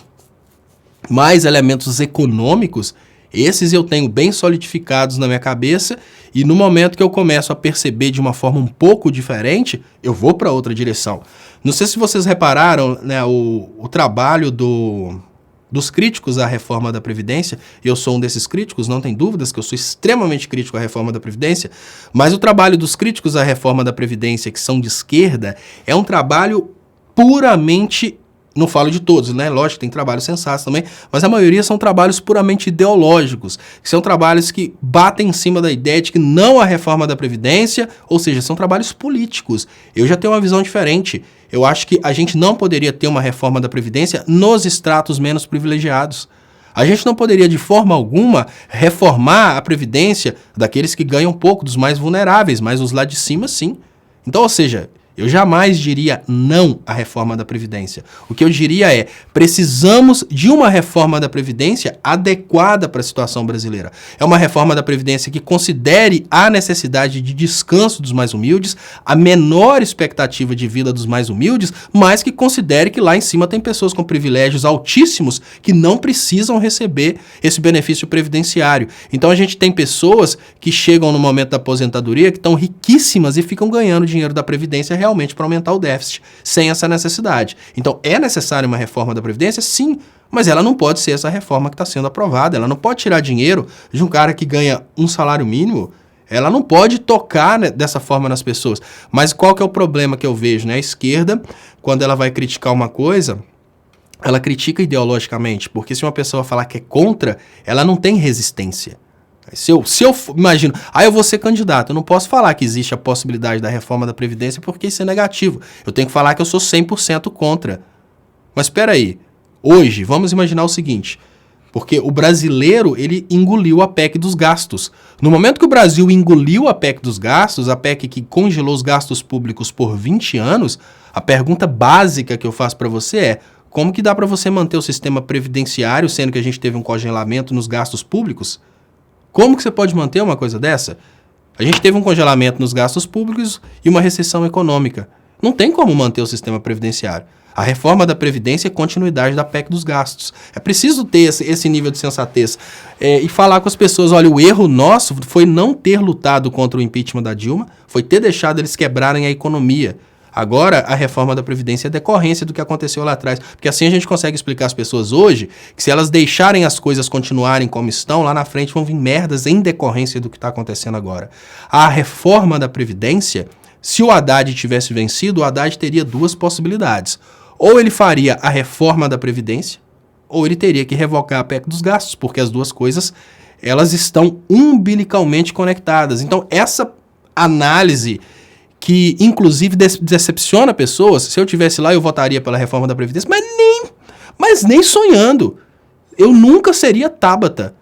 Mais elementos econômicos, esses eu tenho bem solidificados na minha cabeça e no momento que eu começo a perceber de uma forma um pouco diferente, eu vou para outra direção. Não sei se vocês repararam, né, o trabalho dos críticos à reforma da Previdência, eu sou um desses críticos, não tem dúvidas que eu sou extremamente crítico à reforma da Previdência, mas o trabalho dos críticos à reforma da Previdência, que são de esquerda, é um trabalho puramente, não falo de todos, né? Lógico que tem trabalhos sensatos também, mas a maioria são trabalhos puramente ideológicos, que são trabalhos que batem em cima da ideia de que não há reforma da Previdência, ou seja, são trabalhos políticos. Eu já tenho uma visão diferente. Eu acho que a gente não poderia ter uma reforma da Previdência nos estratos menos privilegiados. A gente não poderia, de forma alguma, reformar a Previdência daqueles que ganham pouco, dos mais vulneráveis, mas os lá de cima, sim. Então, ou seja, Eu jamais diria não à reforma da Previdência. O que eu diria é, precisamos de uma reforma da Previdência adequada para a situação brasileira. É uma reforma da Previdência que considere a necessidade de descanso dos mais humildes, a menor expectativa de vida dos mais humildes, mas que considere que lá em cima tem pessoas com privilégios altíssimos que não precisam receber esse benefício previdenciário. Então a gente tem pessoas que chegam no momento da aposentadoria que estão riquíssimas e ficam ganhando dinheiro da Previdência realmente para aumentar o déficit, sem essa necessidade. Então, é necessária uma reforma da Previdência? Sim, mas ela não pode ser essa reforma que está sendo aprovada. Ela não pode tirar dinheiro de um cara que ganha um salário mínimo. Ela não pode tocar, né, dessa forma nas pessoas. Mas qual que é o problema que eu vejo? Né? A esquerda, quando ela vai criticar uma coisa, ela critica ideologicamente, porque se uma pessoa falar que é contra, ela não tem resistência. Se eu imagino, eu vou ser candidato, eu não posso falar que existe a possibilidade da reforma da Previdência porque isso é negativo. Eu tenho que falar que eu sou 100% contra. Mas espera aí, hoje, vamos imaginar o seguinte, porque o brasileiro, ele engoliu a PEC dos gastos. No momento que o Brasil engoliu a PEC dos gastos, a PEC que congelou os gastos públicos por 20 anos, a pergunta básica que eu faço para você é, como que dá para você manter o sistema previdenciário, sendo que a gente teve um congelamento nos gastos públicos? Como que você pode manter uma coisa dessa? A gente teve um congelamento nos gastos públicos e uma recessão econômica. Não tem como manter o sistema previdenciário. A reforma da Previdência é continuidade da PEC dos gastos. É preciso ter esse nível de sensatez e falar com as pessoas, olha, o erro nosso foi não ter lutado contra o impeachment da Dilma, foi ter deixado eles quebrarem a economia. Agora, a reforma da Previdência é decorrência do que aconteceu lá atrás. Porque assim a gente consegue explicar às pessoas hoje que se elas deixarem as coisas continuarem como estão, lá na frente vão vir merdas em decorrência do que está acontecendo agora. A reforma da Previdência, se o Haddad tivesse vencido, o Haddad teria duas possibilidades. Ou ele faria a reforma da Previdência, ou ele teria que revogar a PEC dos gastos, porque as duas coisas, elas estão umbilicalmente conectadas. Então, essa análise que inclusive decepciona pessoas, se eu tivesse lá eu votaria pela reforma da Previdência, mas nem sonhando. Eu nunca seria Tabata.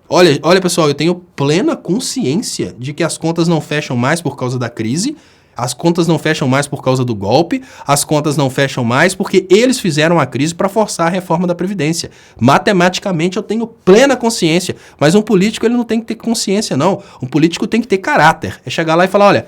Olha pessoal, eu tenho plena consciência de que as contas não fecham mais por causa da crise, as contas não fecham mais por causa do golpe, as contas não fecham mais porque eles fizeram a crise para forçar a reforma da Previdência. Matematicamente eu tenho plena consciência, mas um político ele não tem que ter consciência não. Um político tem que ter caráter. É chegar lá e falar, olha,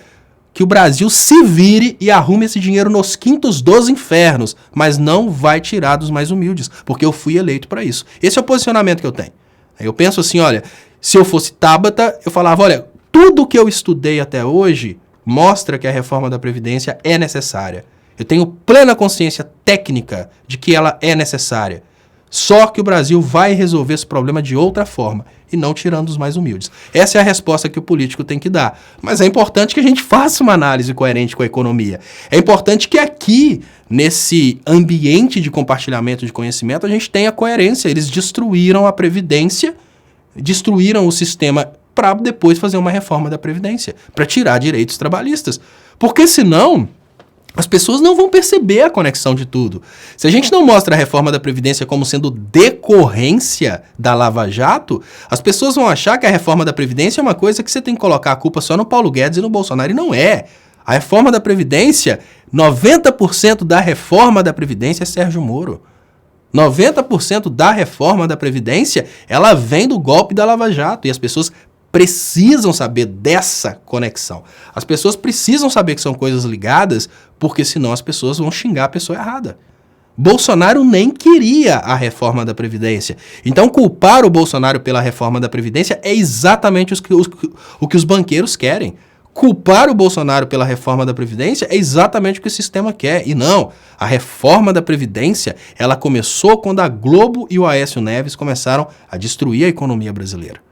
que o Brasil se vire e arrume esse dinheiro nos quintos dos infernos, mas não vai tirar dos mais humildes, porque eu fui eleito para isso. Esse é o posicionamento que eu tenho. Eu penso assim, olha, se eu fosse Tabata, eu falava, olha, tudo que eu estudei até hoje mostra que a reforma da Previdência é necessária. Eu tenho plena consciência técnica de que ela é necessária. Só que o Brasil vai resolver esse problema de outra forma e não tirando os mais humildes. Essa é a resposta que o político tem que dar. Mas é importante que a gente faça uma análise coerente com a economia. É importante que aqui, nesse ambiente de compartilhamento de conhecimento, a gente tenha coerência. Eles destruíram a Previdência, destruíram o sistema para depois fazer uma reforma da Previdência, para tirar direitos trabalhistas. Porque senão as pessoas não vão perceber a conexão de tudo. Se a gente não mostra a reforma da Previdência como sendo decorrência da Lava Jato, as pessoas vão achar que a reforma da Previdência é uma coisa que você tem que colocar a culpa só no Paulo Guedes e no Bolsonaro, e não é. A reforma da Previdência, 90% da reforma da Previdência é Sérgio Moro. 90% da reforma da Previdência, ela vem do golpe da Lava Jato, e as pessoas precisam saber dessa conexão. As pessoas precisam saber que são coisas ligadas, porque senão as pessoas vão xingar a pessoa errada. Bolsonaro nem queria a reforma da Previdência. Então, culpar o Bolsonaro pela reforma da Previdência é exatamente o que os banqueiros querem. Culpar o Bolsonaro pela reforma da Previdência é exatamente o que o sistema quer. E não, a reforma da Previdência, ela começou quando a Globo e o Aécio Neves começaram a destruir a economia brasileira.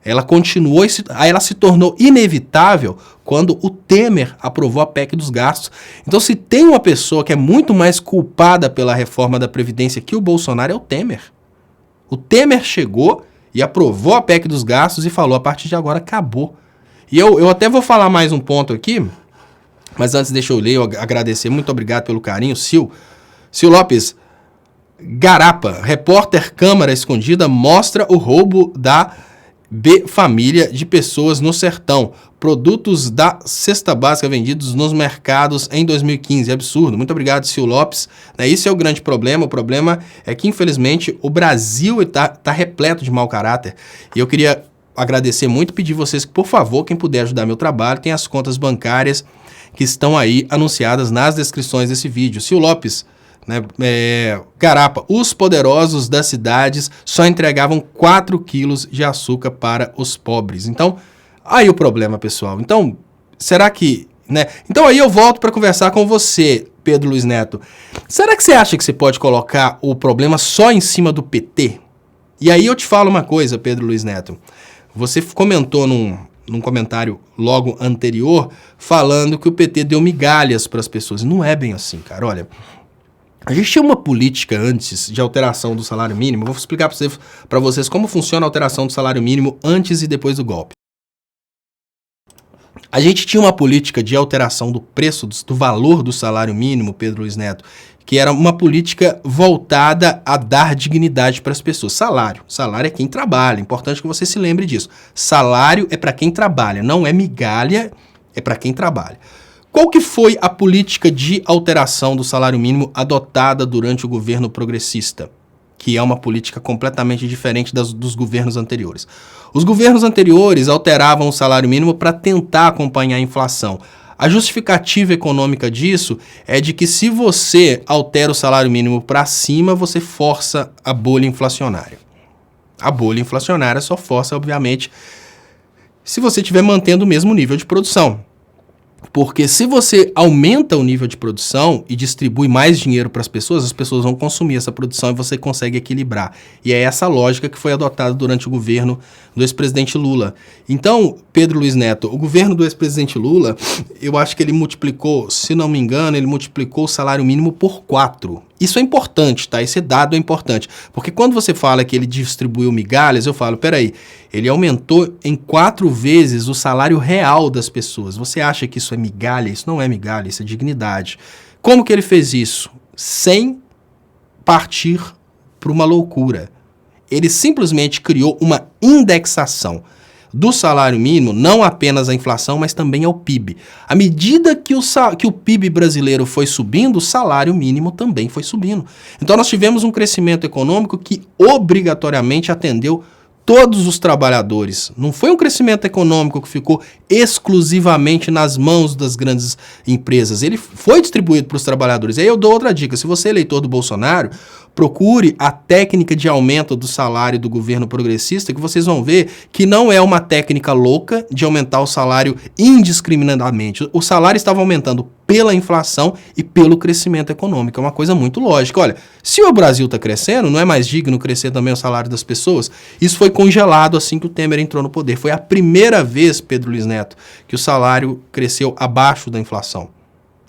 Ela continuou, ela se tornou inevitável quando o Temer aprovou a PEC dos gastos. Então, se tem uma pessoa que é muito mais culpada pela reforma da Previdência que o Bolsonaro, é o Temer. O Temer chegou e aprovou a PEC dos gastos e falou, a partir de agora acabou. E eu até vou falar mais um ponto aqui, mas antes deixa eu ler, eu agradecer, muito obrigado pelo carinho. Sil Lopes, Garapa, repórter Câmara Escondida mostra o roubo da B. Família de pessoas no sertão. Produtos da cesta básica vendidos nos mercados em 2015. Absurdo. Muito obrigado, Sil Lopes. Esse é o grande problema. O problema é que, infelizmente, o Brasil tá repleto de mau caráter. E eu queria agradecer muito e pedir vocês que, por favor, quem puder ajudar meu trabalho, tem as contas bancárias que estão aí anunciadas nas descrições desse vídeo. Sil Lopes, Garapa, os poderosos das cidades só entregavam 4 quilos de açúcar para os pobres. Então, aí o problema, pessoal. Então, será que... Então aí eu volto para conversar com você, Pedro Luiz Neto. Será que você acha que você pode colocar o problema só em cima do PT? E aí eu te falo uma coisa, Pedro Luiz Neto. Você comentou num comentário logo anterior, falando que o PT deu migalhas para as pessoas. Não é bem assim, cara. Olha, a gente tinha uma política antes de alteração do salário mínimo. Eu vou explicar para vocês como funciona a alteração do salário mínimo antes e depois do golpe. A gente tinha uma política de alteração do preço, do valor do salário mínimo, Pedro Luiz Neto, que era uma política voltada a dar dignidade para as pessoas. Salário é quem trabalha, importante que você se lembre disso. Salário é para quem trabalha, não é migalha, é para quem trabalha. Qual que foi a política de alteração do salário mínimo adotada durante o governo progressista? Que é uma política completamente diferente dos governos anteriores. Os governos anteriores alteravam o salário mínimo para tentar acompanhar a inflação. A justificativa econômica disso é de que se você altera o salário mínimo para cima, você força a bolha inflacionária. A bolha inflacionária só força, obviamente, se você estiver mantendo o mesmo nível de produção. Porque se você aumenta o nível de produção e distribui mais dinheiro para as pessoas vão consumir essa produção e você consegue equilibrar. E é essa lógica que foi adotada durante o governo do ex-presidente Lula. Então, Pedro Luiz Neto, o governo do ex-presidente Lula, eu acho que ele multiplicou, se não me engano, ele multiplicou o salário mínimo por 4. Isso é importante, tá? Esse dado é importante. Porque quando você fala que ele distribuiu migalhas, eu falo, peraí, ele aumentou em 4 vezes o salário real das pessoas. Você acha que isso é migalha? Isso não é migalha, isso é dignidade. Como que ele fez isso? Sem partir para uma loucura. Ele simplesmente criou uma indexação do salário mínimo, não apenas a inflação, mas também ao PIB. À medida que o PIB brasileiro foi subindo, o salário mínimo também foi subindo. Então nós tivemos um crescimento econômico que obrigatoriamente atendeu todos os trabalhadores. Não foi um crescimento econômico que ficou exclusivamente nas mãos das grandes empresas. Ele foi distribuído para os trabalhadores. Aí eu dou outra dica. Se você é eleitor do Bolsonaro, procure a técnica de aumento do salário do governo progressista, que vocês vão ver que não é uma técnica louca de aumentar o salário indiscriminadamente. O salário estava aumentando pela inflação e pelo crescimento econômico. É uma coisa muito lógica. Olha, se o Brasil está crescendo, não é mais digno crescer também o salário das pessoas? Isso foi congelado assim que o Temer entrou no poder. Foi a primeira vez, Pedro Luiz Neto, que o salário cresceu abaixo da inflação.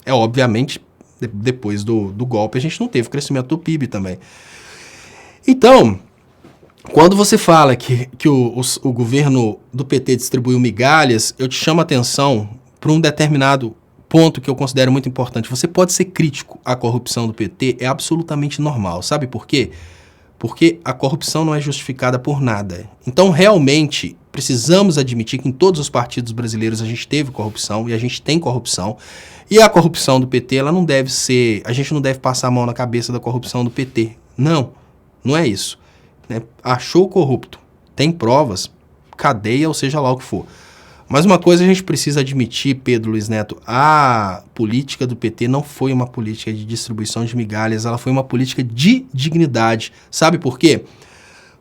É obviamente... Depois do golpe, a gente não teve crescimento do PIB também. Então, quando você fala que o governo do PT distribuiu migalhas, eu te chamo a atenção para um determinado ponto que eu considero muito importante. Você pode ser crítico à corrupção do PT, é absolutamente normal. Sabe por quê? Porque a corrupção não é justificada por nada. Então, realmente, precisamos admitir que em todos os partidos brasileiros a gente teve corrupção e a gente tem corrupção. E a corrupção do PT, ela não deve ser... A gente não deve passar a mão na cabeça da corrupção do PT. Não, não é isso. Achou corrupto, tem provas, cadeia ou seja lá o que for. Mas uma coisa a gente precisa admitir, Pedro Luiz Neto, a política do PT não foi uma política de distribuição de migalhas, ela foi uma política de dignidade. Sabe por quê?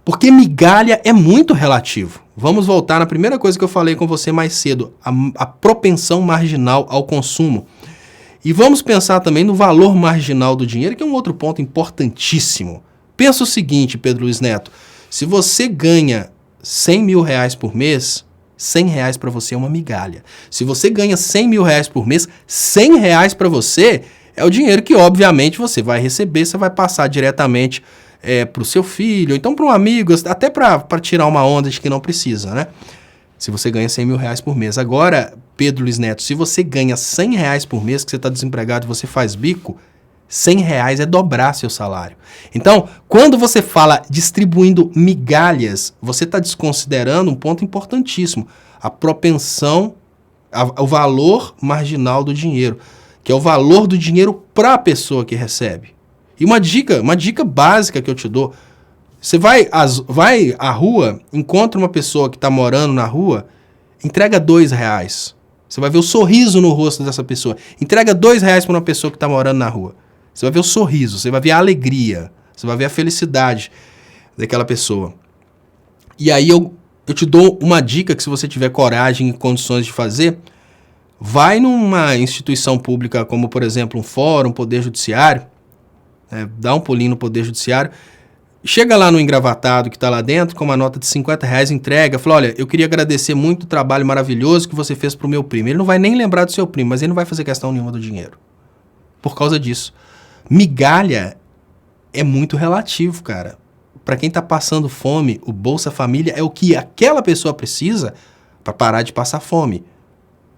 Porque migalha é muito relativo. Vamos voltar na primeira coisa que eu falei com você mais cedo, a propensão marginal ao consumo. E vamos pensar também no valor marginal do dinheiro, que é um outro ponto importantíssimo. Pensa o seguinte, Pedro Luiz Neto, se você ganha 100 mil reais por mês, 100 reais para você é uma migalha. Se você ganha 100 mil reais por mês, 100 reais para você é o dinheiro que, obviamente, você vai receber, você vai passar diretamente para o seu filho, ou então para um amigo, até para tirar uma onda de que não precisa, né? Se você ganha 100 mil reais por mês. Agora, Pedro Luiz Neto, se você ganha 100 reais por mês, que você está desempregado e você faz bico, R$100 é dobrar seu salário. Então, quando você fala distribuindo migalhas, você está desconsiderando um ponto importantíssimo, a propensão, o valor marginal do dinheiro, que é o valor do dinheiro para a pessoa que recebe. E uma dica básica que eu te dou, você vai à rua, encontra uma pessoa que está morando na rua, entrega R$2. Você vai ver o sorriso no rosto dessa pessoa. Entrega R$2 para uma pessoa que está morando na rua. Você vai ver o sorriso, você vai ver a alegria, você vai ver a felicidade daquela pessoa. E aí eu te dou uma dica que, se você tiver coragem e condições de fazer, vai numa instituição pública como, por exemplo, um fórum, um poder judiciário, dá um pulinho no poder judiciário, chega lá no engravatado que está lá dentro com uma nota de R$50, entrega, fala: olha, eu queria agradecer muito o trabalho maravilhoso que você fez para o meu primo. Ele não vai nem lembrar do seu primo, mas ele não vai fazer questão nenhuma do dinheiro. Por causa disso. Migalha é muito relativo, cara. Para quem está passando fome, o Bolsa Família é o que aquela pessoa precisa para parar de passar fome.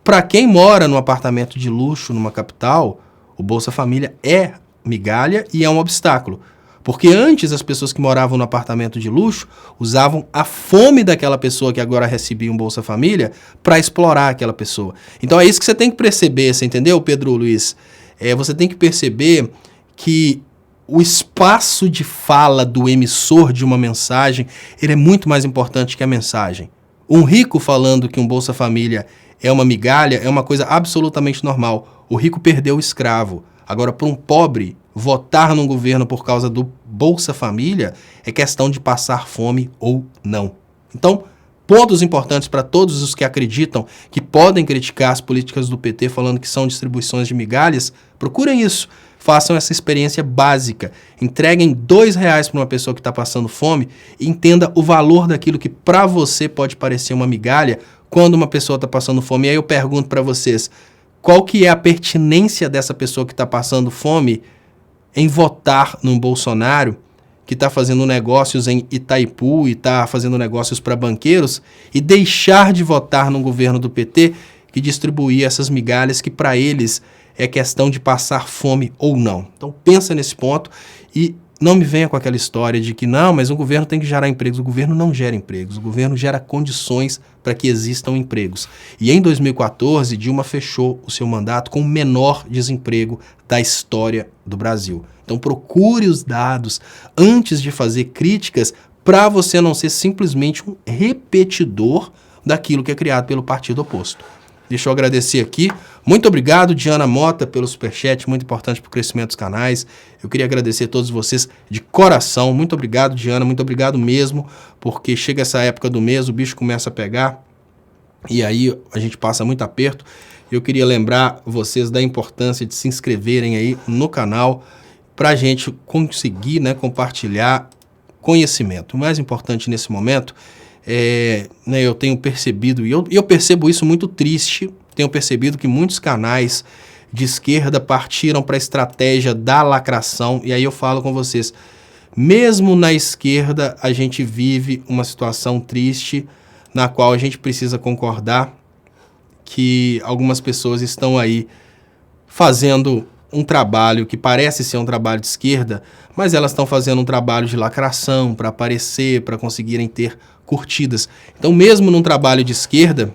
Para quem mora num apartamento de luxo, numa capital, o Bolsa Família é migalha e é um obstáculo. Porque antes as pessoas que moravam no apartamento de luxo usavam a fome daquela pessoa que agora recebia um Bolsa Família para explorar aquela pessoa. Então é isso que você tem que perceber, você entendeu, Pedro Luiz? Você tem que perceber que o espaço de fala do emissor de uma mensagem, ele é muito mais importante que a mensagem. Um rico falando que um Bolsa Família é uma migalha é uma coisa absolutamente normal. O rico perdeu o escravo. Agora, para um pobre, votar num governo por causa do Bolsa Família é questão de passar fome ou não. Então, pontos importantes para todos os que acreditam que podem criticar as políticas do PT falando que são distribuições de migalhas, procurem isso. Façam essa experiência básica. Entreguem R$2 para uma pessoa que está passando fome e entenda o valor daquilo que para você pode parecer uma migalha quando uma pessoa está passando fome. E aí eu pergunto para vocês, qual que é a pertinência dessa pessoa que está passando fome em votar num Bolsonaro que está fazendo negócios em Itaipu e está fazendo negócios para banqueiros, e deixar de votar num governo do PT que distribuía essas migalhas que para eles é questão de passar fome ou não. Então pensa nesse ponto e não me venha com aquela história de que não, mas o governo tem que gerar empregos. O governo não gera empregos, o governo gera condições para que existam empregos. E em 2014, Dilma fechou o seu mandato com o menor desemprego da história do Brasil. Então procure os dados antes de fazer críticas para você não ser simplesmente um repetidor daquilo que é criado pelo partido oposto. Deixa eu agradecer aqui. Muito obrigado, Diana Mota, pelo superchat, muito importante para o crescimento dos canais. Eu queria agradecer a todos vocês de coração. Muito obrigado, Diana, muito obrigado mesmo, porque chega essa época do mês, o bicho começa a pegar e aí a gente passa muito aperto. Eu queria lembrar vocês da importância de se inscreverem aí no canal para a gente conseguir, compartilhar conhecimento. O mais importante nesse momento eu tenho percebido, e eu percebo isso muito triste, tenho percebido que muitos canais de esquerda partiram para a estratégia da lacração, e aí eu falo com vocês, mesmo na esquerda a gente vive uma situação triste, na qual a gente precisa concordar que algumas pessoas estão aí fazendo um trabalho que parece ser um trabalho de esquerda, mas elas estão fazendo um trabalho de lacração para aparecer, para conseguirem ter curtidas. Então, mesmo num trabalho de esquerda,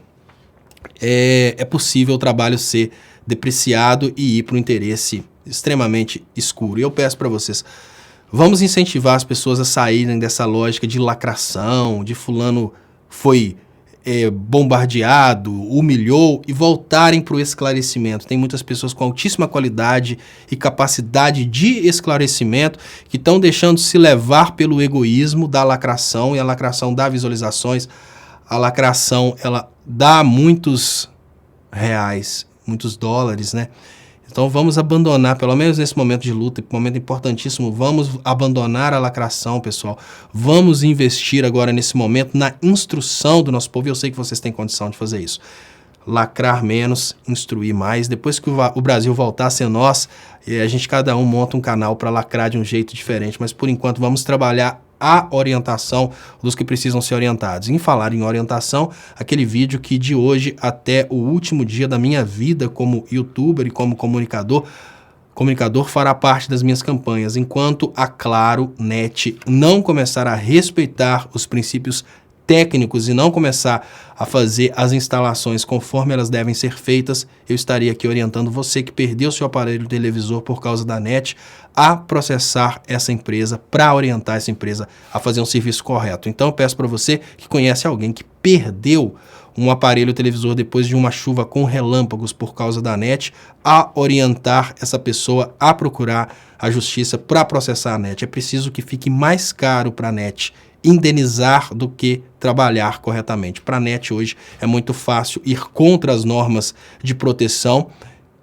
é possível o trabalho ser depreciado e ir para um interesse extremamente escuro. E eu peço para vocês, vamos incentivar as pessoas a saírem dessa lógica de lacração, de fulano foi bombardeado, humilhou, e voltarem para o esclarecimento. Tem muitas pessoas com altíssima qualidade e capacidade de esclarecimento que estão deixando se levar pelo egoísmo da lacração, e a lacração dá visualizações, a lacração ela dá muitos reais, muitos dólares, Então vamos abandonar, pelo menos nesse momento de luta, momento importantíssimo, vamos abandonar a lacração, pessoal. Vamos investir agora nesse momento na instrução do nosso povo, e eu sei que vocês têm condição de fazer isso. Lacrar menos, instruir mais. Depois que o Brasil voltar a ser nós, a gente cada um monta um canal para lacrar de um jeito diferente, mas por enquanto vamos trabalhar a orientação dos que precisam ser orientados. Em falar em orientação, aquele vídeo que de hoje até o último dia da minha vida como youtuber e como comunicador, comunicador fará parte das minhas campanhas. Enquanto a Claro Net não começar a respeitar os princípios técnicos e não começar a fazer as instalações conforme elas devem ser feitas, eu estaria aqui orientando você que perdeu seu aparelho televisor por causa da net a processar essa empresa, para orientar essa empresa a fazer um serviço correto. Então eu peço para você que conhece alguém que perdeu um aparelho televisor depois de uma chuva com relâmpagos por causa da net, a orientar essa pessoa a procurar a justiça para processar a net. É preciso que fique mais caro para a net indenizar do que trabalhar corretamente. Para a net hoje é muito fácil ir contra as normas de proteção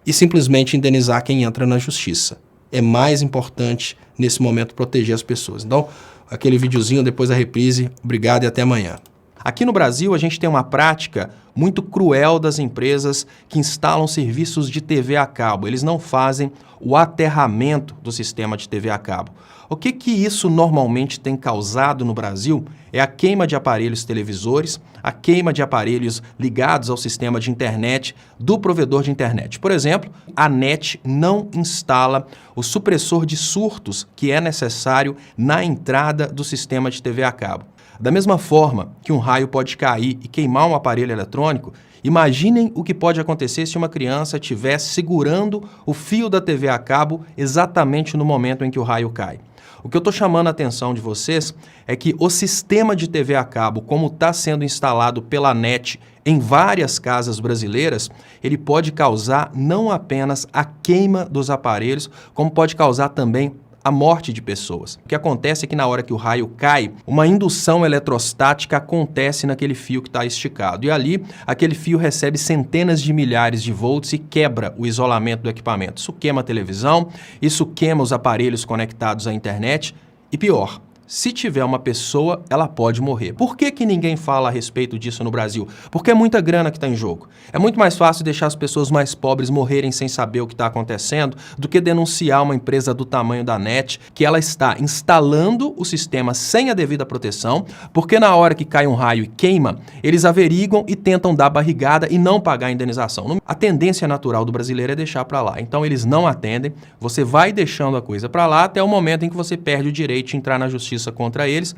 e simplesmente indenizar quem entra na justiça. É mais importante nesse momento proteger as pessoas. Então, aquele videozinho depois da reprise. Obrigado e até amanhã. Aqui no Brasil, a gente tem uma prática muito cruel das empresas que instalam serviços de TV a cabo. Eles não fazem o aterramento do sistema de TV a cabo. O que isso normalmente tem causado no Brasil é a queima de aparelhos televisores, a queima de aparelhos ligados ao sistema de internet do provedor de internet. Por exemplo, a NET não instala o supressor de surtos que é necessário na entrada do sistema de TV a cabo. Da mesma forma que um raio pode cair e queimar um aparelho eletrônico, imaginem o que pode acontecer se uma criança estiver segurando o fio da TV a cabo exatamente no momento em que o raio cai. O que eu estou chamando a atenção de vocês é que o sistema de TV a cabo, como está sendo instalado pela NET em várias casas brasileiras, ele pode causar não apenas a queima dos aparelhos, como pode causar também a morte de pessoas. O que acontece é que na hora que o raio cai, uma indução eletrostática acontece naquele fio que está esticado. E ali, aquele fio recebe centenas de milhares de volts e quebra o isolamento do equipamento. Isso queima a televisão, isso queima os aparelhos conectados à internet e pior, se tiver uma pessoa, ela pode morrer. Por que ninguém fala a respeito disso no Brasil? Porque é muita grana que está em jogo. É muito mais fácil deixar as pessoas mais pobres morrerem sem saber o que está acontecendo do que denunciar uma empresa do tamanho da NET que ela está instalando o sistema sem a devida proteção, porque na hora que cai um raio e queima, eles averiguam e tentam dar barrigada e não pagar a indenização. A tendência natural do brasileiro é deixar para lá. Então eles não atendem, você vai deixando a coisa para lá até o momento em que você perde o direito de entrar na justiça contra eles.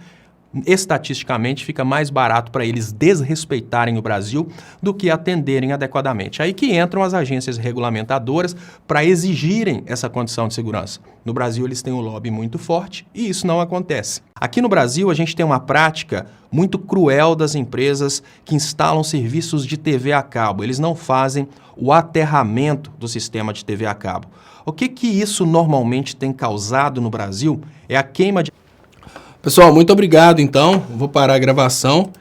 Estatisticamente fica mais barato para eles desrespeitarem o Brasil do que atenderem adequadamente. Aí que entram as agências regulamentadoras para exigirem essa condição de segurança. No Brasil eles têm um lobby muito forte e isso não acontece. Aqui no Brasil a gente tem uma prática muito cruel das empresas que instalam serviços de TV a cabo. Eles não fazem o aterramento do sistema de TV a cabo. O que isso normalmente tem causado no Brasil é a queima de... Pessoal, muito obrigado então. Vou parar a gravação